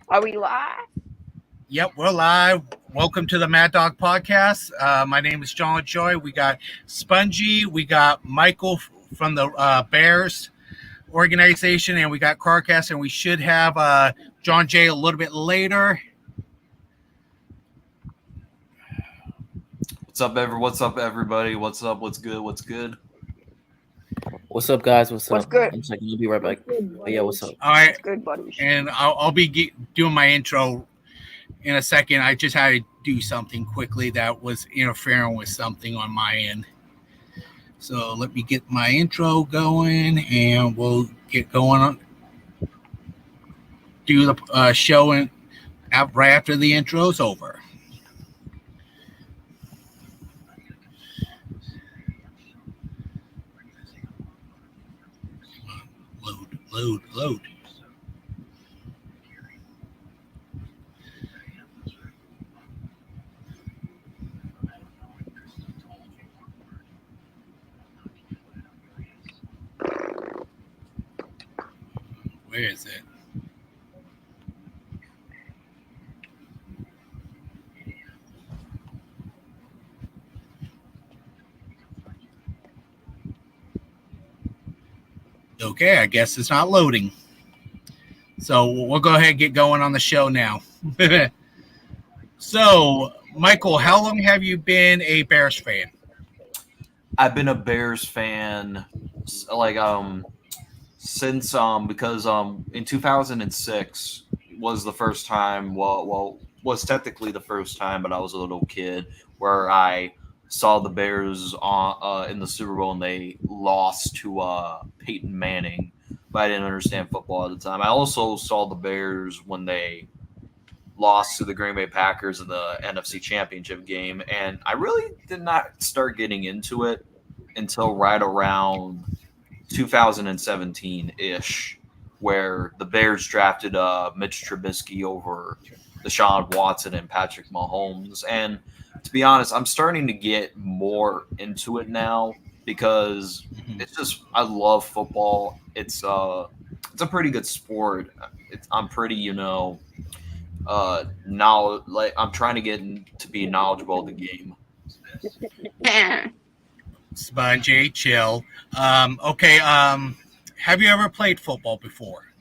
Are we live? Yep, we're live. Welcome to the Mad Dog Podcast. My name is John Joy. We got Spongy, we got Michael from the Bears organization, and we got Carcast, and we should have John Jay a little bit later. What's up, everybody? What's up? What's good? What's good? What's up, guys? What's What's up? good? I'm checking. I'll be right back. But yeah, what's up? All right, It's good, buddies. and I'll be doing my intro in a second. I just had to do something quickly that was interfering with something on my end. So let me get my intro going, and we'll get going on. Do the show right after the intro's over. Load. Where is it? Okay, I guess it's not loading. So we'll go ahead and get going on the show now. So, Michael, how long have you been a Bears fan? I've been a Bears fan since because in 2006 was the first time. Was technically the first time, but I was a little kid where I saw the Bears in the Super Bowl and they lost to Peyton Manning. But I didn't understand football at the time. I also saw the Bears when they lost to the Green Bay Packers in the NFC Championship game, and I really did not start getting into it until right around 2017-ish, where the Bears drafted Mitch Trubisky over Deshaun Watson and Patrick Mahomes. And to be honest, I'm starting to get more into it now because it's just I love football. It's a pretty good sport. I'm pretty now I'm trying to get to be knowledgeable of the game. Spongy, chill. Okay. Have you ever played football before?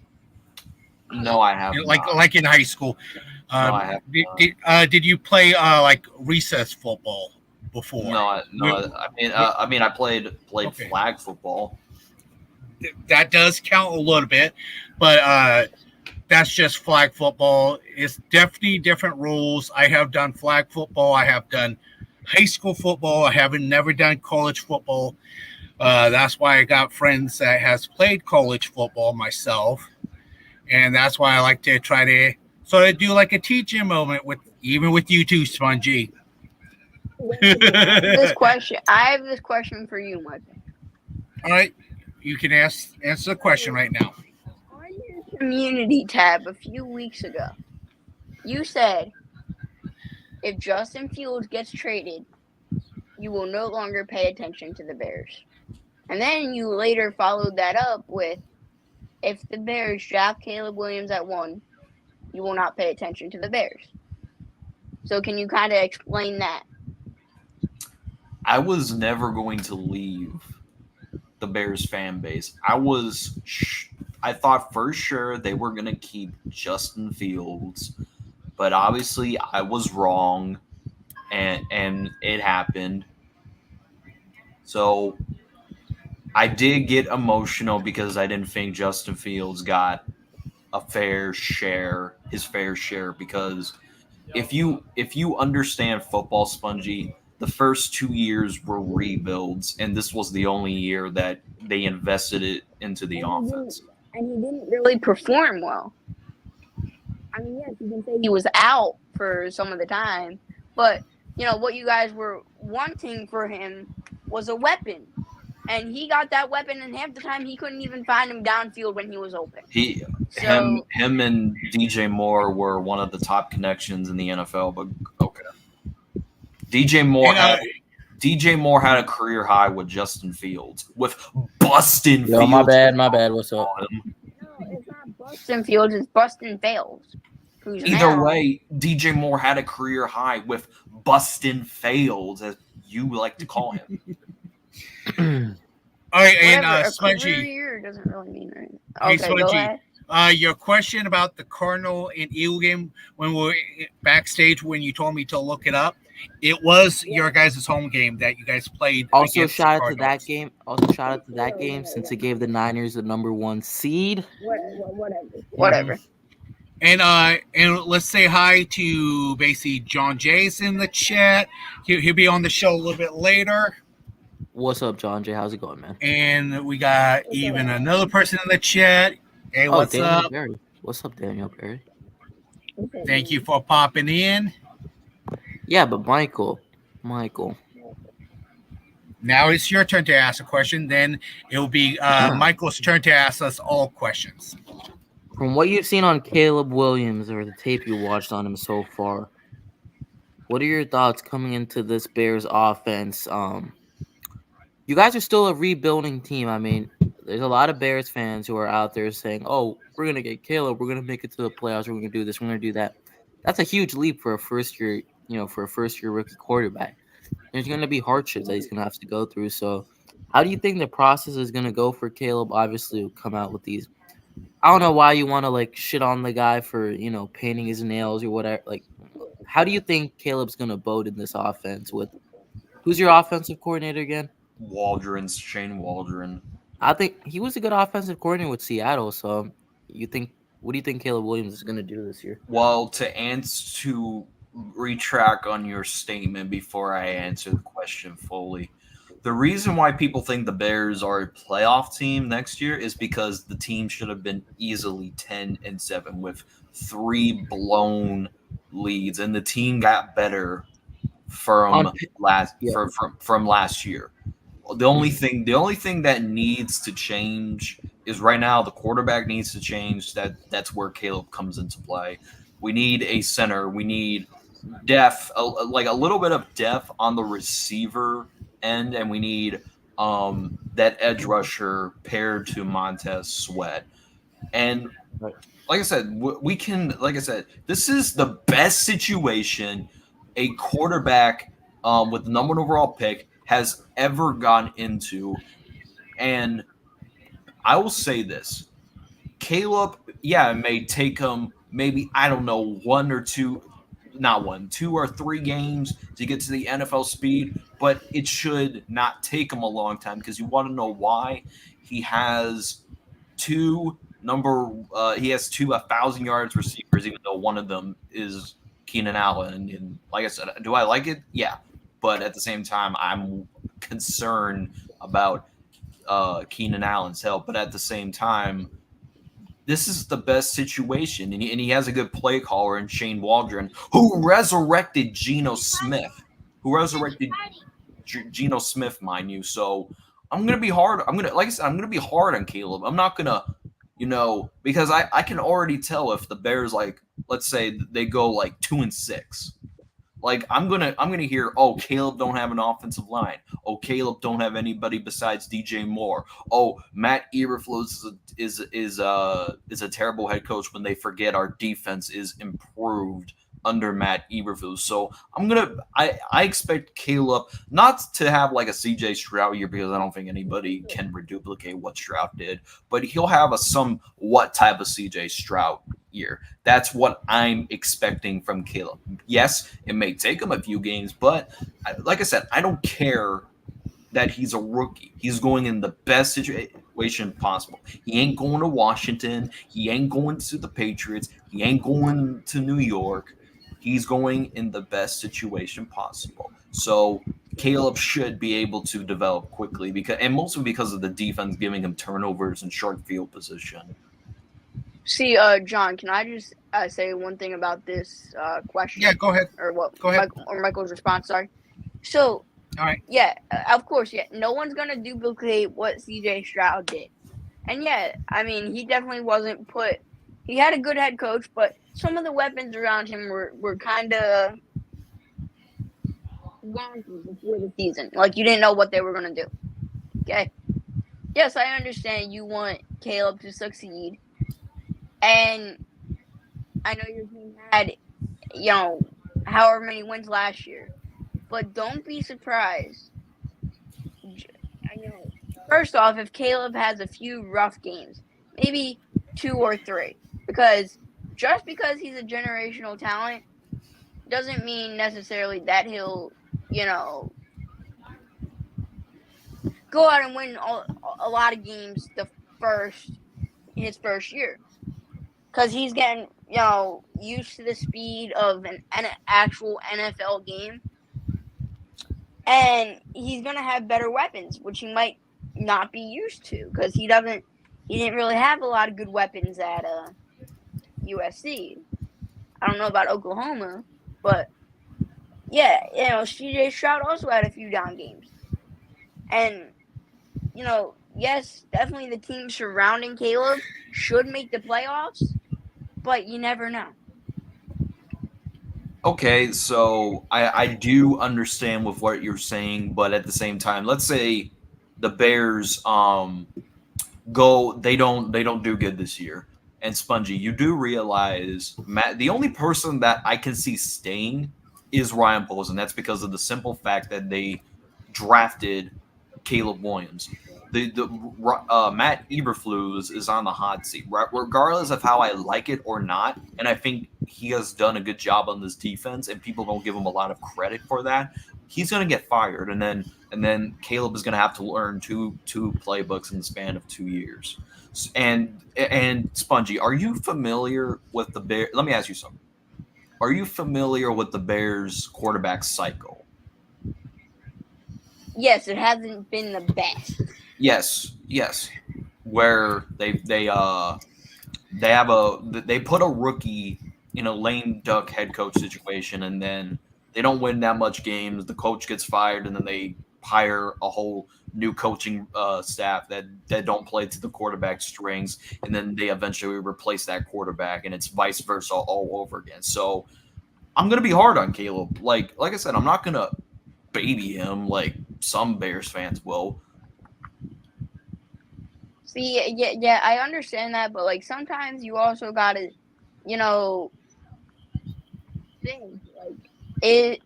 No, I have not. Like in high school. No, I have Did you play like recess football before? No. I mean, I played Okay. flag football. That does count a little bit, but that's just flag football. It's definitely different rules. I have done flag football. I have done high school football. I haven't never done college football. That's why I got friends that has played college football myself, and that's why I like to try to sort of do like a teaching moment with you too, Spongy. I have this question for you, Michael. All right, you can answer the question right now. On your community tab a few weeks ago, you said if Justin Fields gets traded, you will no longer pay attention to the Bears. And then you later followed that up with if the Bears draft Caleb Williams at 1, you will not pay attention to the Bears. So can you kind of explain that? I was never going to leave the Bears fan base. I thought for sure they were going to keep Justin Fields, but obviously I was wrong, and it happened. So I did get emotional because I didn't think Justin Fields got his fair share, because if you understand football, Spongy, the first 2 years were rebuilds, and this was the only year that they invested it into the offense. And he didn't really perform well. I mean, yes, you can say he was out for some of the time, but what you guys were wanting for him was a weapon. And he got that weapon, and half the time he couldn't even find him downfield when he was open. Him and DJ Moore were one of the top connections in the NFL, but okay. DJ Moore had a career high with Justin Fields, with Bustin Fields. Yo, my bad. What's up? No, it's not Bustin Fields, it's Bustin Fails. who's Either now, way, DJ Moore had a career high with bustin' fails, as you like to call him. All right, and whatever, a career Smudgy, year doesn't really mean anything. hey Okay, go Smudgy, ahead. your question about the Cardinal and Eagle game when we were backstage when you told me to look it up, it was your guys' home game that you guys played. Also, against shout the out to that Cardinals. game. Also, shout out to that game since it gave the Niners the #1 seed. Whatever. And let's say hi to basically John Jay's in the chat. He'll be on the show a little bit later. What's up, John Jay? How's it going, man? And we got even another person in the chat. Hey, what's Daniel up? Berry. What's up, Daniel Berry? Thank you for popping in. Yeah, but Michael. Now it's your turn to ask a question. Then it'll be Michael's turn to ask us all questions. From what you've seen on Caleb Williams or the tape you watched on him so far, what are your thoughts coming into this Bears offense? You guys are still a rebuilding team. I mean, there's a lot of Bears fans who are out there saying, "Oh, we're gonna get Caleb. We're gonna make it to the playoffs. We're gonna do this. We're gonna do that." That's a huge leap for a first year, rookie quarterback. There's gonna be hardships that he's gonna have to go through. So, how do you think the process is gonna go for Caleb? Obviously, he'll come out with these. I don't know why you want to shit on the guy for painting his nails or whatever. How do you think Caleb's gonna bode in this offense? With who's your offensive coordinator again? Shane Waldron. I think he was a good offensive coordinator with Seattle. So, what do you think Caleb Williams is gonna do this year? Well, to retract on your statement before I answer the question fully. The reason why people think the Bears are a playoff team next year is because the team should have been easily 10-7 with 3 blown leads, and the team got better from last year. The only thing that needs to change is right now the quarterback needs to change. That's where Caleb comes into play. We need a center. We need depth, a little bit of depth on the receiver end, and we need that edge rusher paired to Montez Sweat. And like I said, we can. Like I said, this is the best situation a quarterback with the #1 overall pick has ever gone into. And I will say this: Caleb, it may take him maybe, I don't know, 2 or 3 games to get to the NFL speed, but it should not take him a long time because you want to know why. He has 2 1,000 yards receivers, even though one of them is Keenan Allen. And like I said, do I like it? Yeah. But at the same time, I'm concerned about Keenan Allen's health. But at the same time, this is the best situation, and he has a good play caller in Shane Waldron, who resurrected Geno Smith, mind you. So I'm gonna be hard. I'm gonna be hard on Caleb. I'm not gonna, because I can already tell if the Bears, let's say they go 2-6. I'm gonna hear, oh, Caleb don't have an offensive line. Oh, Caleb don't have anybody besides DJ Moore. Oh, Matt Eberflus is a terrible head coach when they forget our defense is improved under Matt Eberflus. So I expect Caleb not to have a CJ Stroud year, because I don't think anybody can reduplicate what Stroud did, but he'll have a somewhat type of CJ Stroud year. That's what I'm expecting from Caleb. Yes, it may take him a few games, but like I said, I don't care that he's a rookie. He's going in the best situation possible. He ain't going to Washington. He ain't going to the Patriots. He ain't going to New York. He's going in the best situation possible. So Caleb should be able to develop quickly, mostly because of the defense giving him turnovers and short field position. See, John, can I just say one thing about this question? Yeah, go ahead. Or what? Go ahead. Michael's response. Sorry. So, all right. Yeah, of course. Yeah, no one's gonna duplicate what CJ Stroud did, and he definitely wasn't put. He had a good head coach, but some of the weapons around him were kind of wonky before the season. You didn't know what they were gonna do. Okay. Yes, I understand you want Caleb to succeed. And I know your team had, however many wins last year, but don't be surprised. First off, if Caleb has a few rough games, maybe 2 or 3, because just because he's a generational talent doesn't mean necessarily that he'll, go out and win a lot of games his first year, because he's getting used to the speed of an actual NFL game, and he's gonna have better weapons, which he might not be used to, because he didn't really have a lot of good weapons at USC. I don't know about Oklahoma, but yeah, CJ Stroud also had a few down games, and yes, definitely the team surrounding Caleb should make the playoffs, but you never know. Okay, so I do understand with what you're saying, but at the same time, let's say the Bears they don't do good this year. And Spongy, you do realize Matt, the only person that I can see staying is Ryan Poles, and that's because of the simple fact that they drafted Caleb Williams. Matt Eberflus is on the hot seat, regardless of how I like it or not. And I think he has done a good job on this defense, and people don't give him a lot of credit for that. He's going to get fired, and then Caleb is going to have to learn two playbooks in the span of 2 years. And Spongy, are you familiar with the Bears? Let me ask you something. Are you familiar with the Bears quarterback cycle? Yes, it hasn't been the best. Yes. Where they put a rookie in a lame duck head coach situation, and then they don't win that much games. The coach gets fired, and then they hire a whole new coaching staff that don't play to the quarterback strings, and then they eventually replace that quarterback, and it's vice versa all over again. So I'm gonna be hard on Caleb. Like I said, I'm not gonna baby him like some Bears fans will. See, yeah, I understand that, but like sometimes you also gotta, think like it.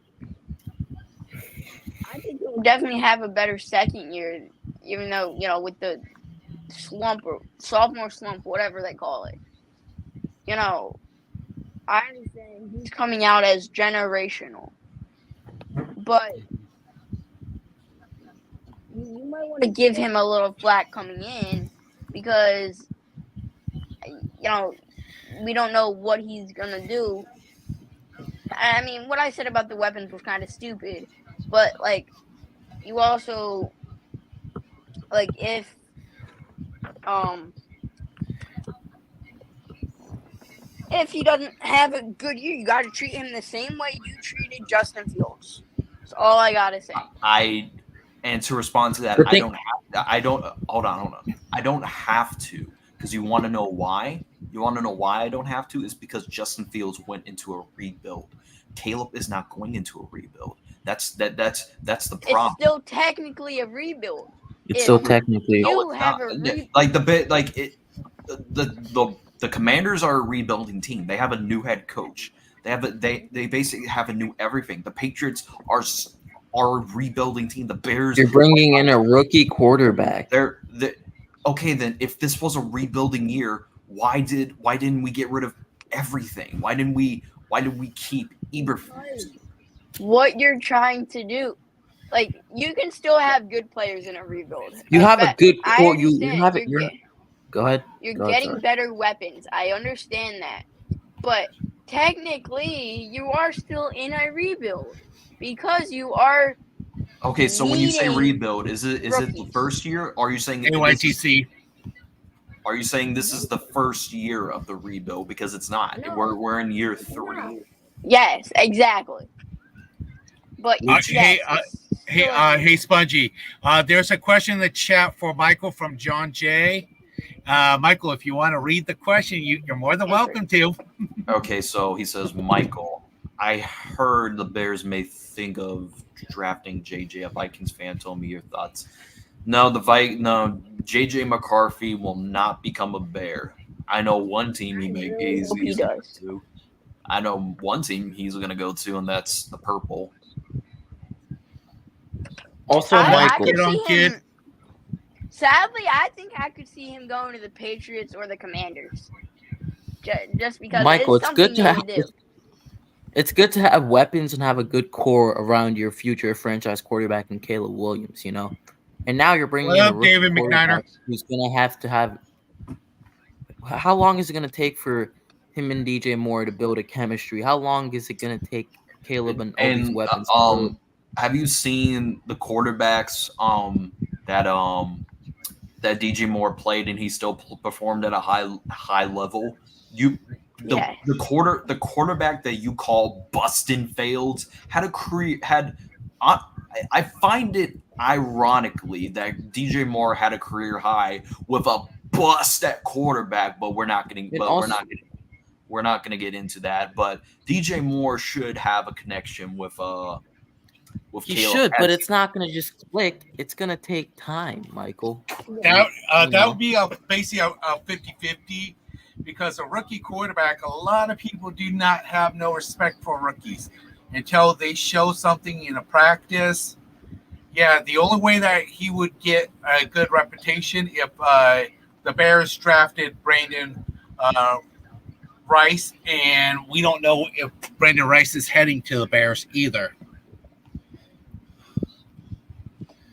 I think he'll definitely have a better second year, even though with the slump or sophomore slump, whatever they call it. I understand he's coming out as generational, but you might want to give him a little flack coming in, because we don't know what he's gonna do. I mean, what I said about the weapons was kind of stupid, but like you also if he doesn't have a good year, you got to treat him the same way you treated Justin Fields. That's all I gotta say. And to respond to that, I don't hold on. I don't have to, because you want to know why. You want to know why I don't have to is because Justin Fields went into a rebuild. Caleb is not going into a rebuild. That's the problem. It's still technically a rebuild. It's still technically. You have a the Commanders are a rebuilding team. They have a new head coach. They basically have a new everything. The Patriots are a rebuilding team. The Bears. You're bringing in a rookie quarterback. Okay, then if this was a rebuilding year, why didn't we get rid of everything? Why did we keep Eberflus? What you're trying to do, like you can still have good players in a rebuild. You have a good core. Go ahead. You're getting better weapons. I understand that, but technically, you are still in a rebuild because you are. Okay, so when you say rebuild, is it the first year? Or are you saying AYTC? Are you saying this is the first year of the rebuild? Because it's not. No, we're in year 3. Yes, exactly. But hey, Spongy. There's a question in the chat for Michael from John J. Michael, if you want to read the question, you're more than welcome to. Okay, so he says, Michael, I heard the Bears may think of drafting JJ. A Vikings fan told me your thoughts. No, JJ McCarthy will not become a Bear. I know one team he may gaze to. I know one team he's going to go to, and that's the purple. Also, I Michael. could Get on, see kid. him. Sadly, I think I could see him going to the Patriots or the Commanders. Just because Michael, it's something you would do. It's good to have weapons and have a good core around your future franchise quarterback in Caleb Williams, you know. And now you're bringing What in a up, rookie David quarterback McNider? who's gonna have to have. How long is it gonna take for him and DJ Moore to build a chemistry? How long is it gonna take Caleb and all these And weapons to build? have you seen the quarterbacks that DJ Moore played and he still performed at a high level? Yeah. The quarterback that you call Bustin Fields had a career. I find it ironically that DJ Moore had a career high with a bust at quarterback, but we're not going to get into that. But DJ Moore should have a connection with He Caleb. should, but it's not gonna just click. It's gonna take time, Michael. That know. would be basically a 50-50 because a rookie quarterback, a lot of people do not have no respect for rookies until they show something in a practice. Yeah, the only way that he would get a good reputation if the Bears drafted Brandon Rice, and we don't know if Brandon Rice is heading to the Bears either.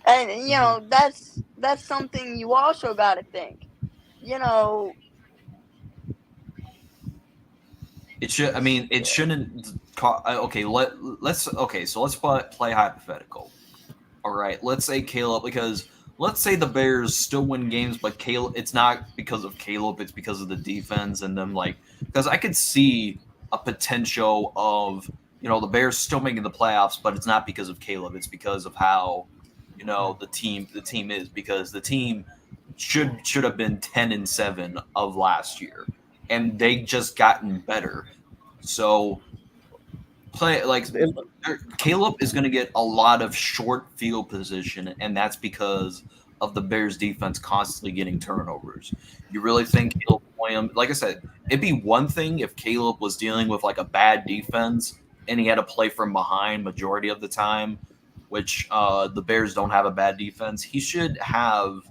And you know that's something you also got to think. You know, It should. I mean, it shouldn't. Okay, so let's play hypothetical. All right, let's say Caleb, because let's say the Bears still win games, but Caleb, it's not because of Caleb, it's because of the defense and them. Because I could see a potential of the Bears still making the playoffs, but it's not because of Caleb, it's because of how the team is, because the team should have been 10-7 of last year, and they just gotten better. So Caleb is going to get a lot of short field position, and that's because of the Bears defense constantly getting turnovers. You really think Caleb Williams, like I said, it'd be one thing if Caleb was dealing with like a bad defense and he had to play from behind majority of the time, which the Bears don't have a bad defense. He should have,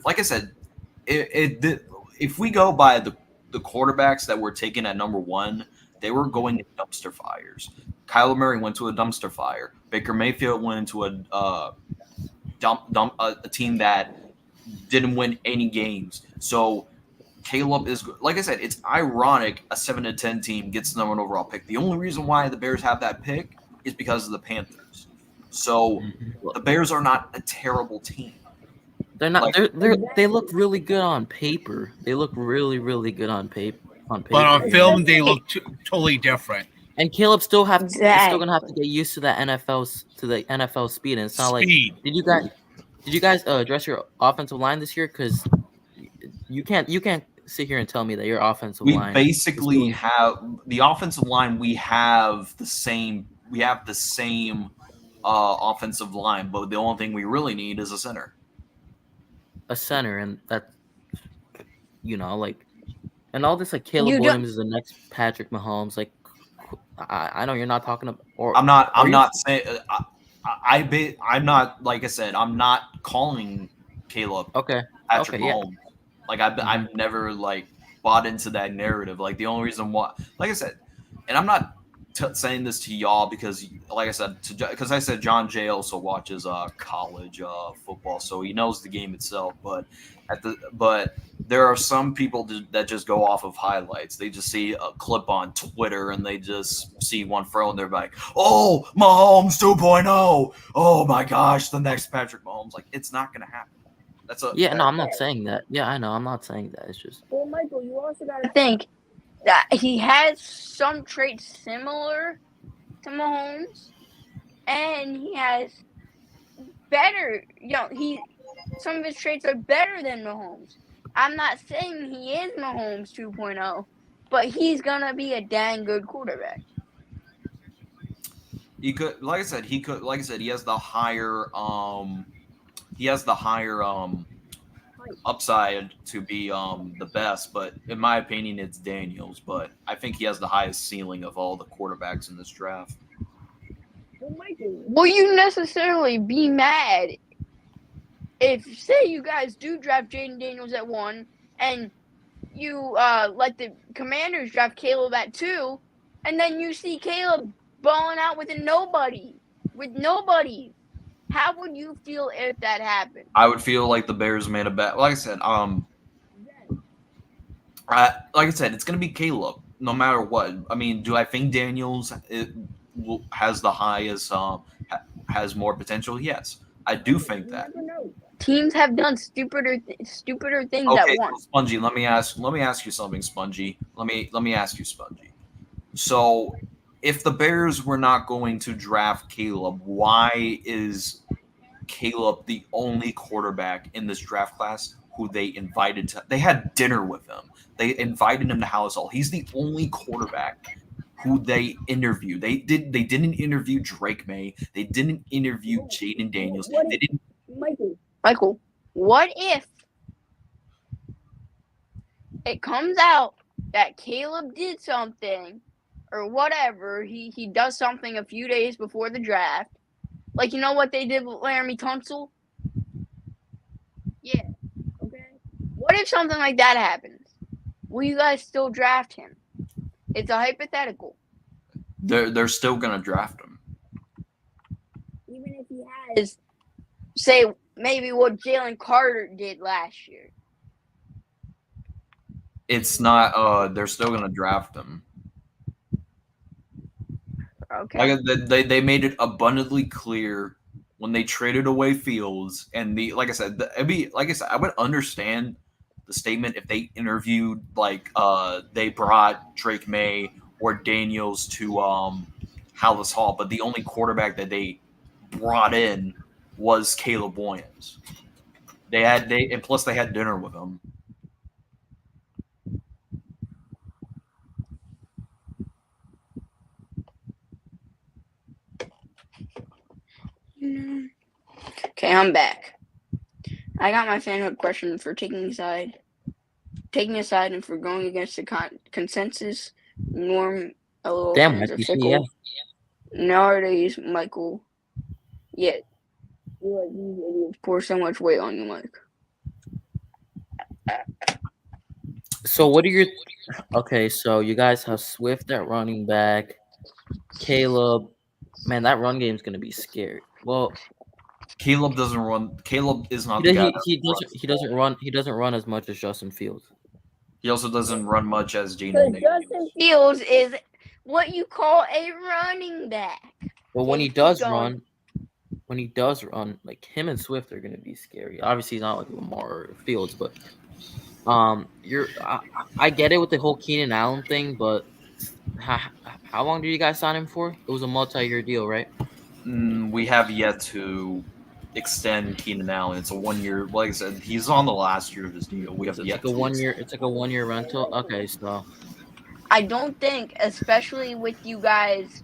like I said, if we go by the quarterbacks that were taken at number one, they were going in dumpster fires. Kyler Murray went to a dumpster fire. Baker Mayfield went into a team that didn't win any games. So Caleb is, like I said, it's ironic a 7-10 team gets the number one overall pick. The only reason why the Bears have that pick is because of the Panthers. So the Bears are not a terrible team. They're not. They look really good on paper. They look really, really good on paper. But on film, they look totally different. And Caleb still Exactly. is still gonna have to get used to the NFL speed. And it's not Speed. Did you guys address your offensive line this year? Because you can't sit here and tell me that your offensive line. We basically have the offensive line. We have the same. Offensive line, but the only thing we really need is a center. A center, and that, and all this Caleb Williams is the next Patrick Mahomes. I know you're not talking about. Or I'm not saying. I'm not, like I said, I'm not calling Caleb Patrick Mahomes. Yeah. I've never bought into that narrative. The only reason why, like I said, and I'm not saying this to y'all because, like I said, because I said John Jay also watches college football, so he knows the game itself. But there are some people that just go off of highlights. They just see a clip on Twitter and they just see one throw and they're like, "Oh, Mahomes 2.0! Oh my gosh, the next Patrick Mahomes!" It's not going to happen. I'm not saying that. Yeah, I know. I'm not saying that. It's just. Well, Michael, you also got to think that he has some traits similar to Mahomes, and he has better. Some of his traits are better than Mahomes. I'm not saying he is Mahomes 2.0, but he's gonna be a dang good quarterback. He could, like I said, he has the higher. He has the higher upside to be the best, but in my opinion, it's Daniels. But I think he has the highest ceiling of all the quarterbacks in this draft. Will you necessarily be mad if, say, you guys do draft Jaden Daniels at 1 and you let the Commanders draft Caleb at 2, and then you see Caleb balling out with nobody? How would you feel if that happened? I would feel like the Bears made a bet. Like I said, it's going to be Caleb no matter what. I mean, do I think Daniels has the highest, has more potential? Yes, I do think that. Teams have done stupider things Okay, at once. so Spongy, let me ask you something, Spongy. Let me ask you, Spongy. So, if the Bears were not going to draft Caleb, why is Caleb the only quarterback in this draft class who they invited to? They had dinner with him. They invited him to House Hall. He's the only quarterback who they interviewed. They didn't interview Drake May. They didn't interview Jaden Daniels. They didn't. Michael, what if it comes out that Caleb did something or whatever, he does something a few days before the draft? Like, you know what they did with Laramie Tunsil? Yeah. Okay. What if something like that happens? Will you guys still draft him? It's a hypothetical. They're still gonna draft him. Even if he has, say, maybe what Jalen Carter did last year. It's not. They're still gonna draft him. Okay. Like they made it abundantly clear when they traded away Fields, and like I said, I would understand the statement if they interviewed they brought Drake May or Daniels to Hallis Hall, but the only quarterback that they brought in was Caleb Williams. And plus they had dinner with him. Okay, I'm back. I got my fanhood question for taking a side, and for going against the consensus. Norm, a little Damn, fans are IPC, fickle. yeah. Nowadays, Michael, yeah, you like these idiots pour so much weight on you, Mike. So what are your okay? So you guys have Swift at running back, Caleb. Man, that run game is gonna be scary. Well, Caleb doesn't run. Caleb is not he, the guy. he doesn't run. He doesn't run as much as Justin Fields. He also doesn't run much as Jaden Daniels. Justin Fields is what you call a running back. But when he does run, like him and Swift are gonna be scary. Obviously, he's not like Lamar or Fields, but I get it with the whole Keenan Allen thing, but how long did you guys sign him for? It was a multi-year deal, right? We have yet to extend Keenan Allen. It's a 1 year. Like I said, he's on the last year of his deal. We have yet to 1 year. It's like a 1 year rental. Okay, so I don't think, especially with you guys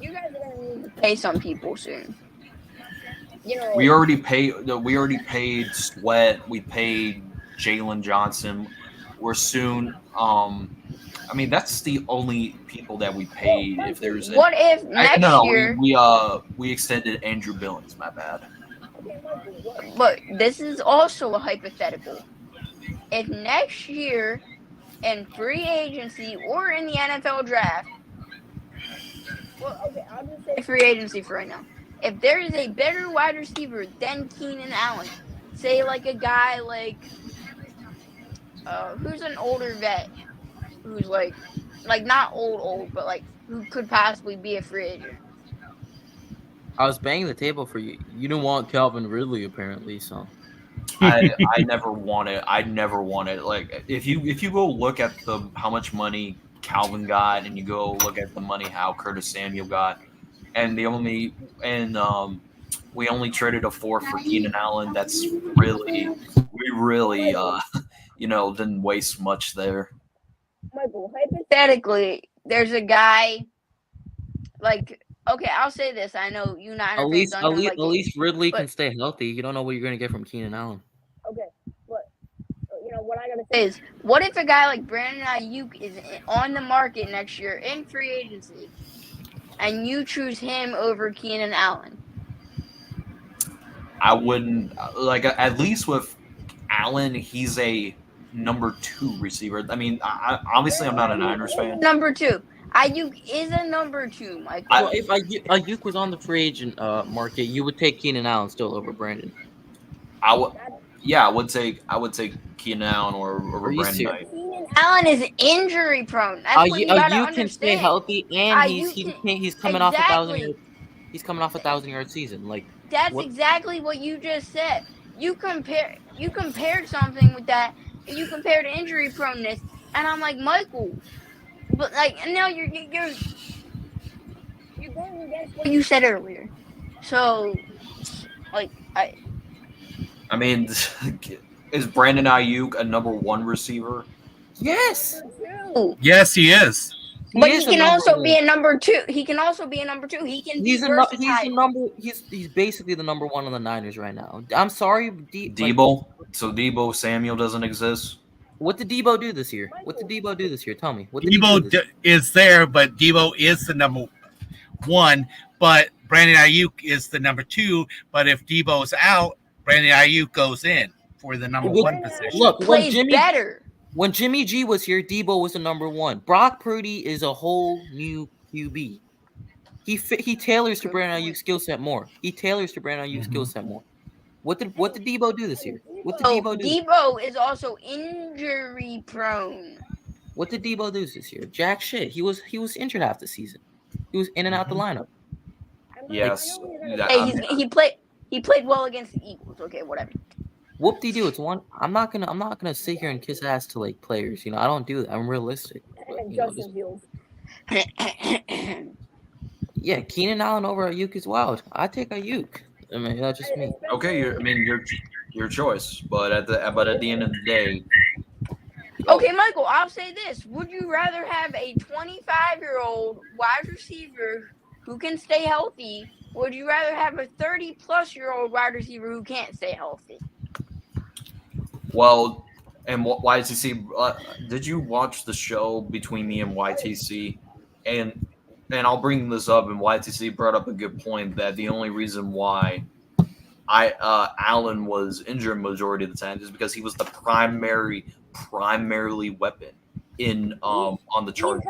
are gonna need to pay some people soon. You know, we already paid Sweat. We paid Jalen Johnson. We're soon. I mean, that's the only people that we paid. If there's what if next year we extended Andrew Billings. My bad. But this is also a hypothetical. If next year in free agency or in the NFL draft, I'll just say free agency for right now. If there is a better wide receiver than Keenan Allen, say like a guy like who's an older vet, who's like not old, but like who could possibly be a free agent. I was banging the table for you. You didn't want Calvin Ridley, apparently, so. I never wanted. Like if you go look at how much money Calvin got, and you go look at the money how Curtis Samuel got, and we only traded a 4 for Keenan Allen. That's we really didn't waste much there. Michael, hypothetically, there's a guy like Okay, I'll say this. I know you Niner At fans least, aren't at gonna least, like at it. least Ridley but- can stay healthy. You don't know what you're gonna get from Keenan Allen. Okay, but what I gotta say is, what if a guy like Brandon Ayuk is on the market next year in free agency, and you choose him over Keenan Allen? I wouldn't like at least with Allen, he's a number 2 receiver. I mean, obviously I'm not a Niners fan. Number 2. Ayuk is a number 2, Michael. Well, if Ayuk was on the free agent market, you would take Keenan Allen still over Brandon. I would take Keenan Allen or Brandon serious? Ayuk. Keenan Allen is injury prone. That's what you gotta Ayuk can stay understand. healthy, and Ayuk he's coming off exactly. He's coming off a 1,000-yard season. Like That's what? exactly what you just said. You compared something with that. You compared injury proneness, and I'm like, Michael, but like now you're going against what you said earlier. So, like I mean, is Brandon Ayuk a number 1 receiver? Yes, Yes, he is. but is he a can number also one. be a number 2. He can also be a number 2. He can be versatile. He's basically the number 1 on the Niners right now. I'm sorry, Debo. So Debo Samuel doesn't exist. What did Debo do this year? Tell me. What did he do Debo this year? is there, but Debo is the number 1. But Brandon Ayuk is the number 2. But if Debo's out, Brandon Ayuk goes in for the number 1 position. Look, Plays better. When Jimmy G was here, Debo was the number 1. Brock Purdy is a whole new QB. He tailors to Brandon Ayuk's skill set more. What did Debo do this year? What did Debo do? Debo is also injury prone. What did Debo do this year? Jack shit. He was injured half the season. He was in and out the lineup. Yes. Hey, he played well against the Eagles. Okay, whatever. Whoop-de-doo. It's one. I'm not gonna sit here and kiss ass to like players. I don't do that. I'm realistic. But, yeah, Keenan Allen over Ayuk is wild. I take Ayuk. I mean, that's just me. Okay, your choice, but at the end of the day. Okay, Michael, I'll say this. Would you rather have a 25-year-old wide receiver who can stay healthy, or would you rather have a 30-plus-year-old wide receiver who can't stay healthy? Well, and YTC, did you watch the show between me and YTC? And I'll bring this up, and YTC brought up a good point that the only reason why Allen was injured majority of the time is because he was the primarily weapon in on the Chargers.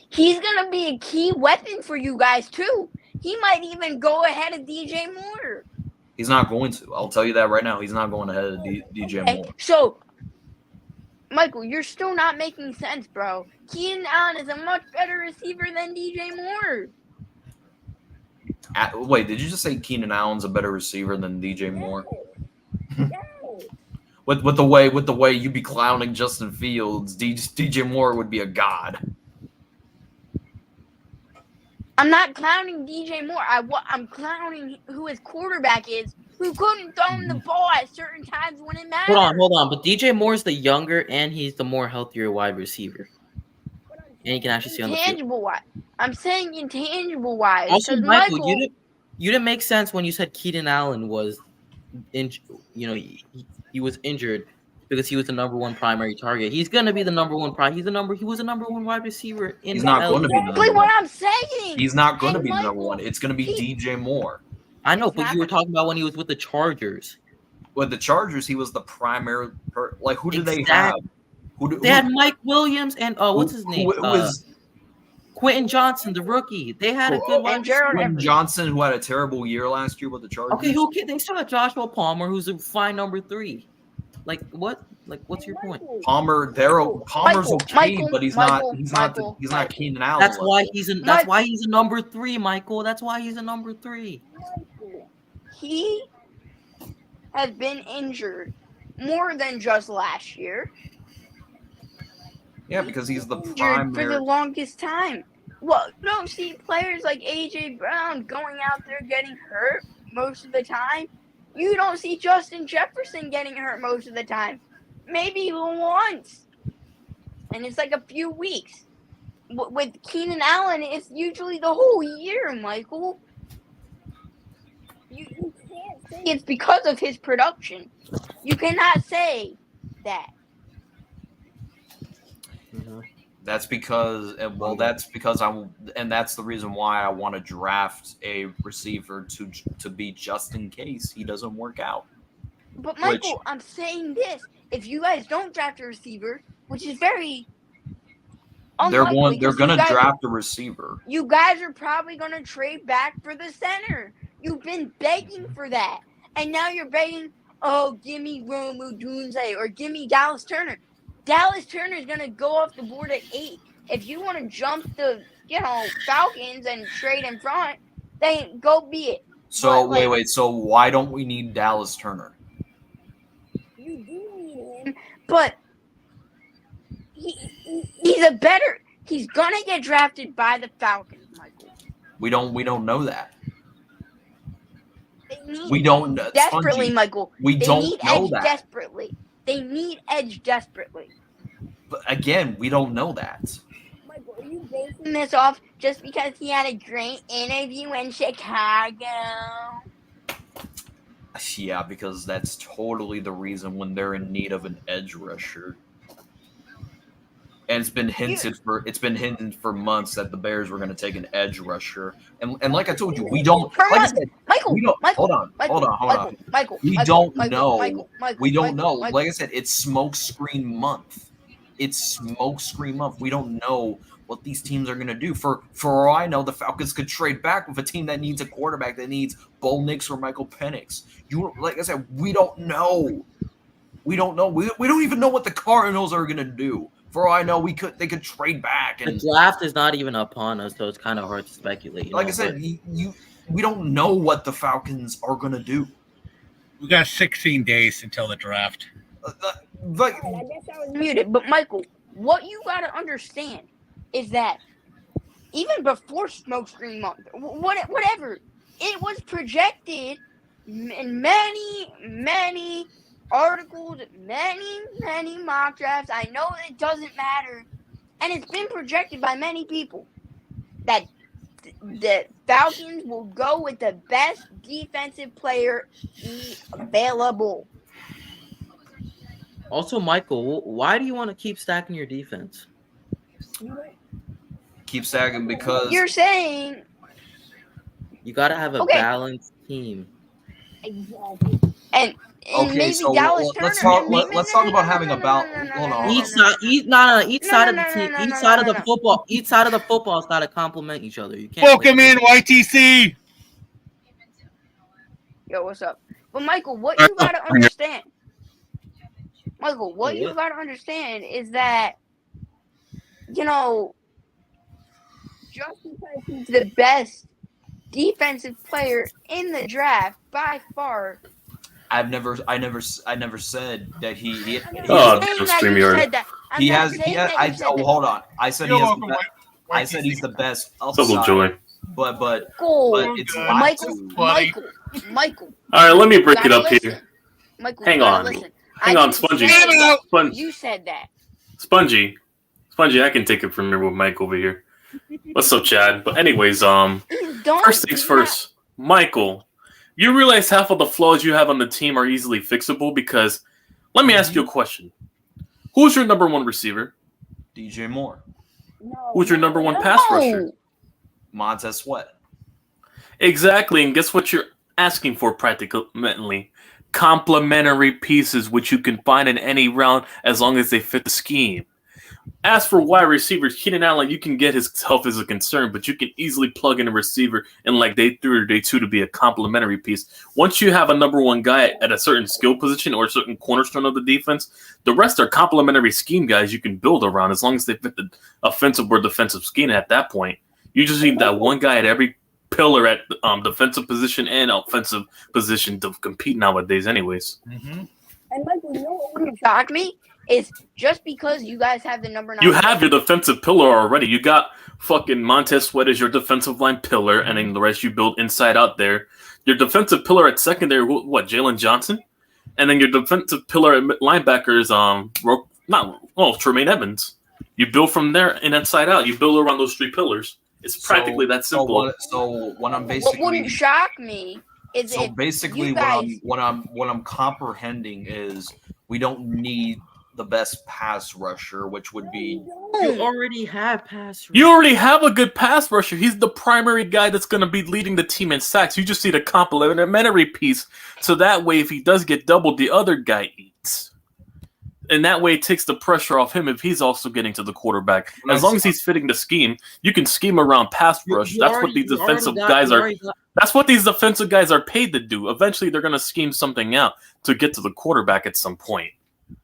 He's gonna be a key weapon for you guys too. He might even go ahead of DJ Moore. He's not going to. I'll tell you that right now. He's not going ahead of DJ Moore. So, Michael, you're still not making sense, bro. Keenan Allen is a much better receiver than DJ Moore. Wait, did you just say Keenan Allen's a better receiver than DJ Moore? With the way you be clowning Justin Fields, DJ Moore would be a god. I'm not clowning DJ Moore. I'm clowning who his quarterback is, who couldn't throw him the ball at certain times when it mattered. Hold on. But DJ Moore's the younger and he's the more healthier wide receiver. And he can actually see on the field. Intangible wise. I'm saying intangible wise. Also, Michael, you didn't make sense when you said Keenan Allen was he was injured because he was the number 1 primary target. He's gonna be the number 1 he was the number 1 wide receiver in He's not going to be the number 1. What I'm saying. He's not going to be the number 1. It's going to be DJ Moore. I know, but you were talking about when he was with the Chargers. With the Chargers, he was the primary. Who did they have? They had Mike Williams and what's his name? Quentin Johnson, the rookie. They had a good one. Quentin Johnson, who had a terrible year last year with the Chargers. Okay, they still have Joshua Palmer, who's a fine number 3. Like what? Like what's your point? Palmer's okay, but he's not Keenan Allen. That's why he's a number 3, Michael. That's why he's a number 3. He has been injured more than just last year. Yeah, because he's the primary for the longest time. Well, you don't see players like AJ Brown going out there getting hurt most of the time. You don't see Justin Jefferson getting hurt most of the time. Maybe once. And it's like a few weeks. with Keenan Allen, it's usually the whole year, Michael. You can't say it's because of his production. You cannot say that. Mhm. That's because, that's the reason why I want to draft a receiver to be just in case he doesn't work out. But Michael, I'm saying this: if you guys don't draft a receiver, which is very unlikely, They're going to draft a receiver. You guys are probably going to trade back for the center. You've been begging for that, and now you're begging. Oh, give me Rome Odunze or give me Dallas Turner. Dallas Turner is going to go off the board at 8. If you want to jump the, Falcons and trade in front, then go be it. So, wait. So, why don't we need Dallas Turner? You do need him, but he's going to get drafted by the Falcons, Michael. We don't know that. We don't desperately, Spongy. Michael. We don't know that. Desperately. They need edge desperately. But again, we don't know that. Michael, are you basing this off just because he had a great interview in Chicago? Yeah, because that's totally the reason when they're in need of an edge rusher. And it's been hinted for months that the Bears were going to take an edge rusher. And like I told you, we don't. Like I said, Michael, we don't. Michael, hold on. Michael, we don't know. We don't know. Like I said, it's smokescreen month. It's smokescreen month. We don't know what these teams are going to do. For all I know, the Falcons could trade back with a team that needs a quarterback, that needs Bo Nix or Michael Penix. Like I said, we don't know. We don't know. We don't even know what the Cardinals are going to do. For all I know, they could trade back. And the draft is not even upon us, so it's kind of hard to speculate. Like I said, we don't know what the Falcons are going to do. We got 16 days until the draft. I guess I was muted, but Michael, what you got to understand is that even before Smokescreen Month, whatever, it was projected in many articles, many mock drafts. I know it doesn't matter, and it's been projected by many people that the Falcons will go with the best defensive player available. Also, Michael, why do you want to keep stacking your defense? Keep stacking because You're saying you got to have a balanced team. Exactly. And okay, maybe so Dallas let's Turner, let's talk about having a balance. Hold on. Each side of the team, each side of the football's got to complement each other. You can't Book him in, YTC. Yo, what's up? But Michael, what you gotta understand, is that just because he's the best defensive player in the draft by far. I never said that he hold on. I said he's the best upside. But it's Michael. All right, let me break it up listen. here. Michael, Hang on, Spongy. You said that. Spongy, I can take it from here with Mike over here. What's up, Chad? But anyways, first things first, Michael, you realize half of the flaws you have on the team are easily fixable because, let me ask you a question. Who's your number one receiver? DJ Moore. Who's your number one pass rusher? Montez Sweat. Exactly, and guess what you're asking for practically? Complementary pieces which you can find in any round as long as they fit the scheme. As for wide receivers, Keenan Allen, you can get his health as a concern, but you can easily plug in a receiver in like day 3 or day 2 to be a complementary piece. Once you have a number one guy at a certain skill position or a certain cornerstone of the defense, the rest are complementary scheme guys you can build around as long as they fit the offensive or defensive scheme at that point. You just need that one guy at every pillar at defensive position and offensive position to compete nowadays anyways. Mm-hmm. And Michael, what would shock me is just because you guys have the number 9. You have your defensive pillar already. You got fucking Montez Sweat as your defensive line pillar, and then the rest you build inside out there. Your defensive pillar at secondary, what, Jalen Johnson? And then your defensive pillar at linebacker is Tremaine Evans. You build from there and inside out. You build around those three pillars. It's practically that simple. So what I'm What basically wouldn't shock me is so if basically you what guys, I'm comprehending is we don't need the best pass rusher, which would be You already have pass. You already have a good pass rusher. He's the primary guy that's going to be leading the team in sacks. You just need a complementary piece, so that way, if he does get doubled, the other guy eats, and that way it takes the pressure off him if he's also getting to the quarterback. As long as he's fitting the scheme, you can scheme around pass rush. That's what these defensive guys are. That's what these defensive guys are paid to do. Eventually, they're going to scheme something out to get to the quarterback at some point.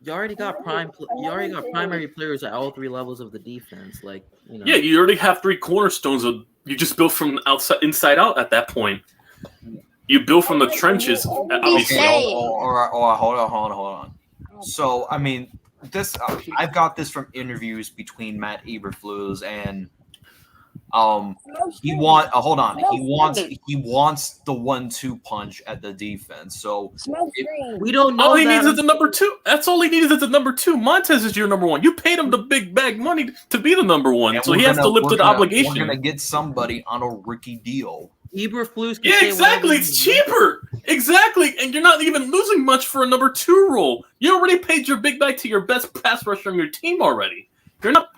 You already got primary players at all three levels of the defense. Like, you know. Yeah, you already have three cornerstones. You just built from inside out at that point. You build from the trenches. Obviously. Hold on. So I mean, this I've got this from interviews between Matt Eberflus and he wants the 1-2 punch at the defense. So We don't know. All he that. needs is the number two. That's all he needs is the number two. Montez is your number one. You paid him the big bag money to be the number one, and so he has to live to the obligation. We're gonna get somebody on a rookie deal. Eberflus. Yeah, exactly. It's cheaper. Exactly, and you're not even losing much for a number two role. You already paid your big bag to your best pass rusher on your team already. You're not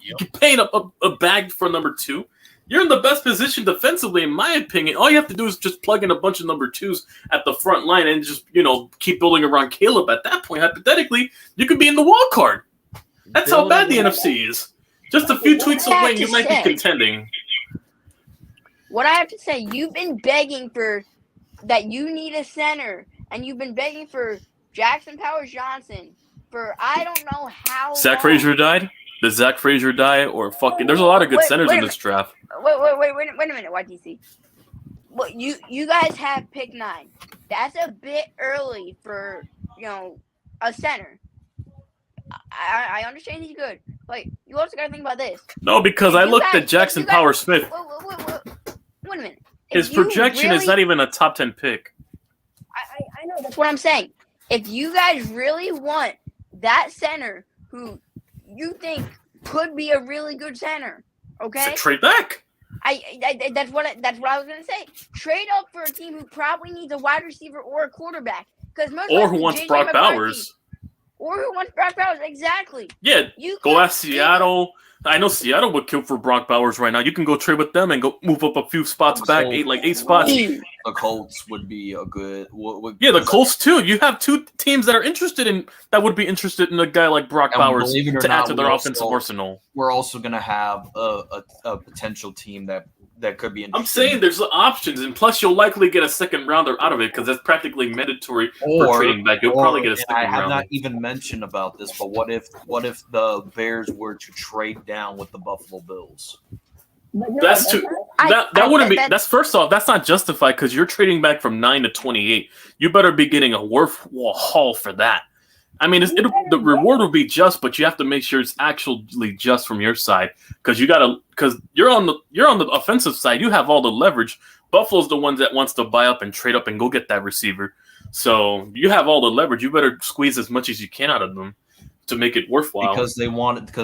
paying a bag for number two. You're in the best position defensively, in my opinion. All you have to do is just plug in a bunch of number twos at the front line and just, keep building around Caleb. At that point, hypothetically, you could be in the wild card. That's how bad the NFC is. Just a few tweaks away, you might be contending. what I have to say, you've been begging for that you need a center, and you've been begging for Jackson Powers Johnson for I don't know how Zach long. Frazier died? Did Zach Frazier die? Or fucking... There's a lot of good centers in this draft. Wait a minute, YTC. Well, you guys have pick 9. That's a bit early for, a center. I understand he's good. But you also got to think about this. No, because I looked at Jackson Powers Smith. Wait a minute. His projection is not even a top 10 pick. I know. That's what I'm saying. If you guys really want that center who you think could be a really good center, okay? So trade back. That's what I was gonna say. Trade up for a team who probably needs a wide receiver or a quarterback, or who wants Brock Bowers. Or who wants Brock Bowers? Exactly. Yeah. Go ask Seattle. I know Seattle would kill for Brock Bowers right now. You can go trade with them and go move up a few spots back, 8 spots. The Colts would be a good. Yeah, the Colts too. You have two teams that would be interested in a guy like Brock Bowers to add to their offensive arsenal. We're also going to have a potential team that could be interested. I'm saying there's options, and plus you'll likely get a second rounder out of it because that's practically mandatory for trading back. You'll probably get a second rounder. I have not even mentioned about this, but what if the Bears were to trade down with the Buffalo Bills? That's too. That wouldn't be. That's first off. That's not justified because you're trading back from 9 to 28. You better be getting a worthwhile haul for that. I mean, the reward will be just, but you have to make sure it's actually just from your side because you're on the offensive side. You have all the leverage. Buffalo's the ones that wants to buy up and trade up and go get that receiver. So you have all the leverage. You better squeeze as much as you can out of them to make it worthwhile. Because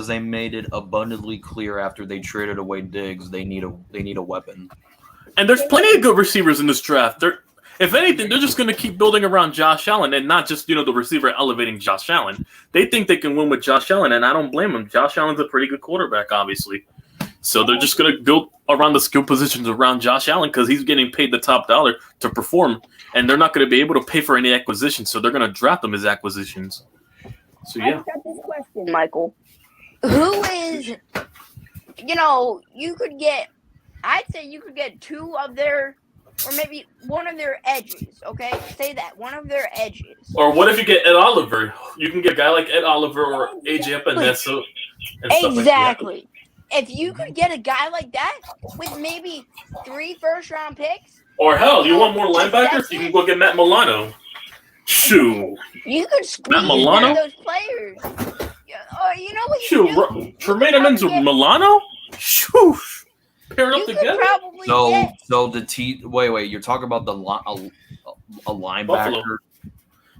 they made it abundantly clear after they traded away Diggs, they need a weapon. And there's plenty of good receivers in this draft. If anything, they're just going to keep building around Josh Allen and not just, the receiver elevating Josh Allen. They think they can win with Josh Allen, and I don't blame them. Josh Allen's a pretty good quarterback, obviously. So they're just going to build around the skill positions around Josh Allen because he's getting paid the top dollar to perform, and they're not going to be able to pay for any acquisitions, so they're going to draft them as acquisitions. So, yeah. I've got this question, Michael. Who is, I'd say you could get 2 of their, or maybe one of their edges, okay? Say that, one of their edges. Or what if you get Ed Oliver? You can get a guy like Ed Oliver or AJ Epinesa. Exactly. If you could get a guy like that with maybe 3 first-round picks. Or hell, you want more linebackers? You can go get Matt Milano. Shoo. You could squeeze one of those players. Or you know what you do? Tremaine Edmonds with Milano? Shoo. Pair it up together. Wait, you're talking about a linebacker? Buffalo.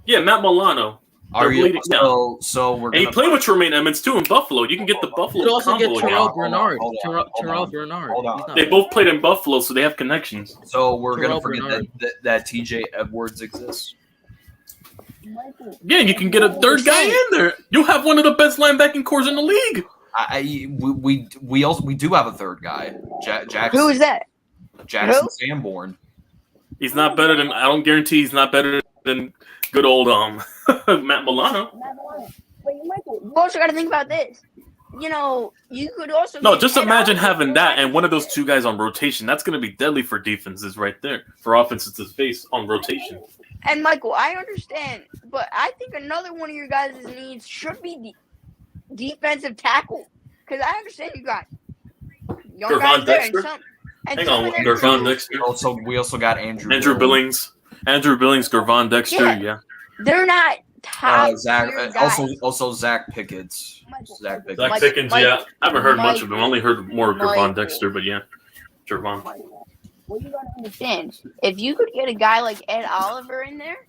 Yeah, Matt Milano. Are you? bleeding, yeah. So we're And he gonna played with Tremaine Edmonds too in Buffalo. You can get the You Buffalo could also get combo Terrell again. Bernard. Hold on. Terrell Bernard. Hold on. He's not They bad. both played in Buffalo, so they have connections. So we're Terrell gonna forget Bernard. that TJ Edwards exists. Yeah, you can get a third guy in there. You have one of the best linebacking cores in the league. We do have a third guy, Jackson. Who is that? Jackson Who? Sanborn. He's not better than. I don't guarantee he's not better than good old Matt Milano. You also got to think about this. You know, you could also No, get just Ed imagine Oliver. having that and one of those two guys on rotation. That's going to be deadly for defenses right there. For offenses to face on rotation. And Michael, I understand, but I think another one of your guys' needs should be defensive tackle. Because I understand you got young Gervon guys there and Dexter? some. And Hang some on, of them Gervon too. Dexter. We also got Andrew Billings, Gervon Dexter, Yeah. yeah. They're not top Zach, tier guys. also Zach Pickett's. Zach Pickett. Zach Mike- Pickens, Mike- yeah. I haven't heard much of him. I only heard more of Gervon Michael. Dexter, but yeah. Gervon. What you gotta understand, if you could get a guy like Ed Oliver in there,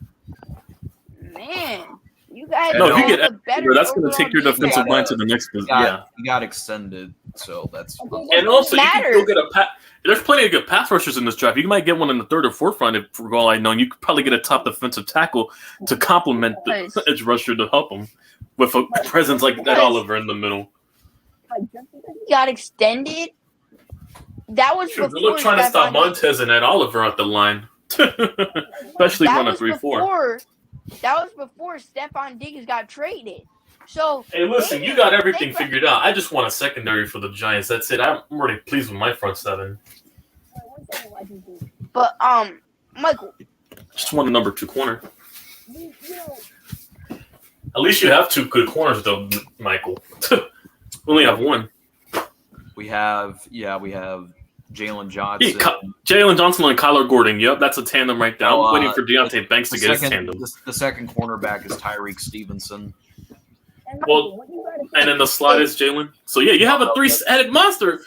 man, you guys No, if you have get a Ed better Oliver, that's going to overall take your defensive defense. line to the next position. Yeah. He got extended, so that's. And also, you can matter. go get there's plenty of good pass rushers in this draft. You might get one in the third or fourth round, if for all I know. And you could probably get a top defensive tackle to complement Nice. the edge rusher to help him with a presence like that Oliver in the middle. He got extended. That was Sure, before. they're trying to stop Stephon- Montez and Ed Oliver at the line, especially that one of was 3-4. before. That was before Stephon Diggs got traded. So Hey, listen, you got everything figured out. I just want a secondary for the Giants. That's it. I'm already pleased with my front seven. But Michael, Just want a number 2 corner. At least you have 2 good corners, though, Michael. We only have one. We have Jalen Johnson. Yeah, Jalen Johnson and Kyler Gordon. Yep, that's a tandem right there. I'm waiting for Deontay Banks to the get his second, tandem. the second cornerback is Tyreek Stevenson. Well, and then the slot is Jalen. So yeah, you have a 3-headed monster.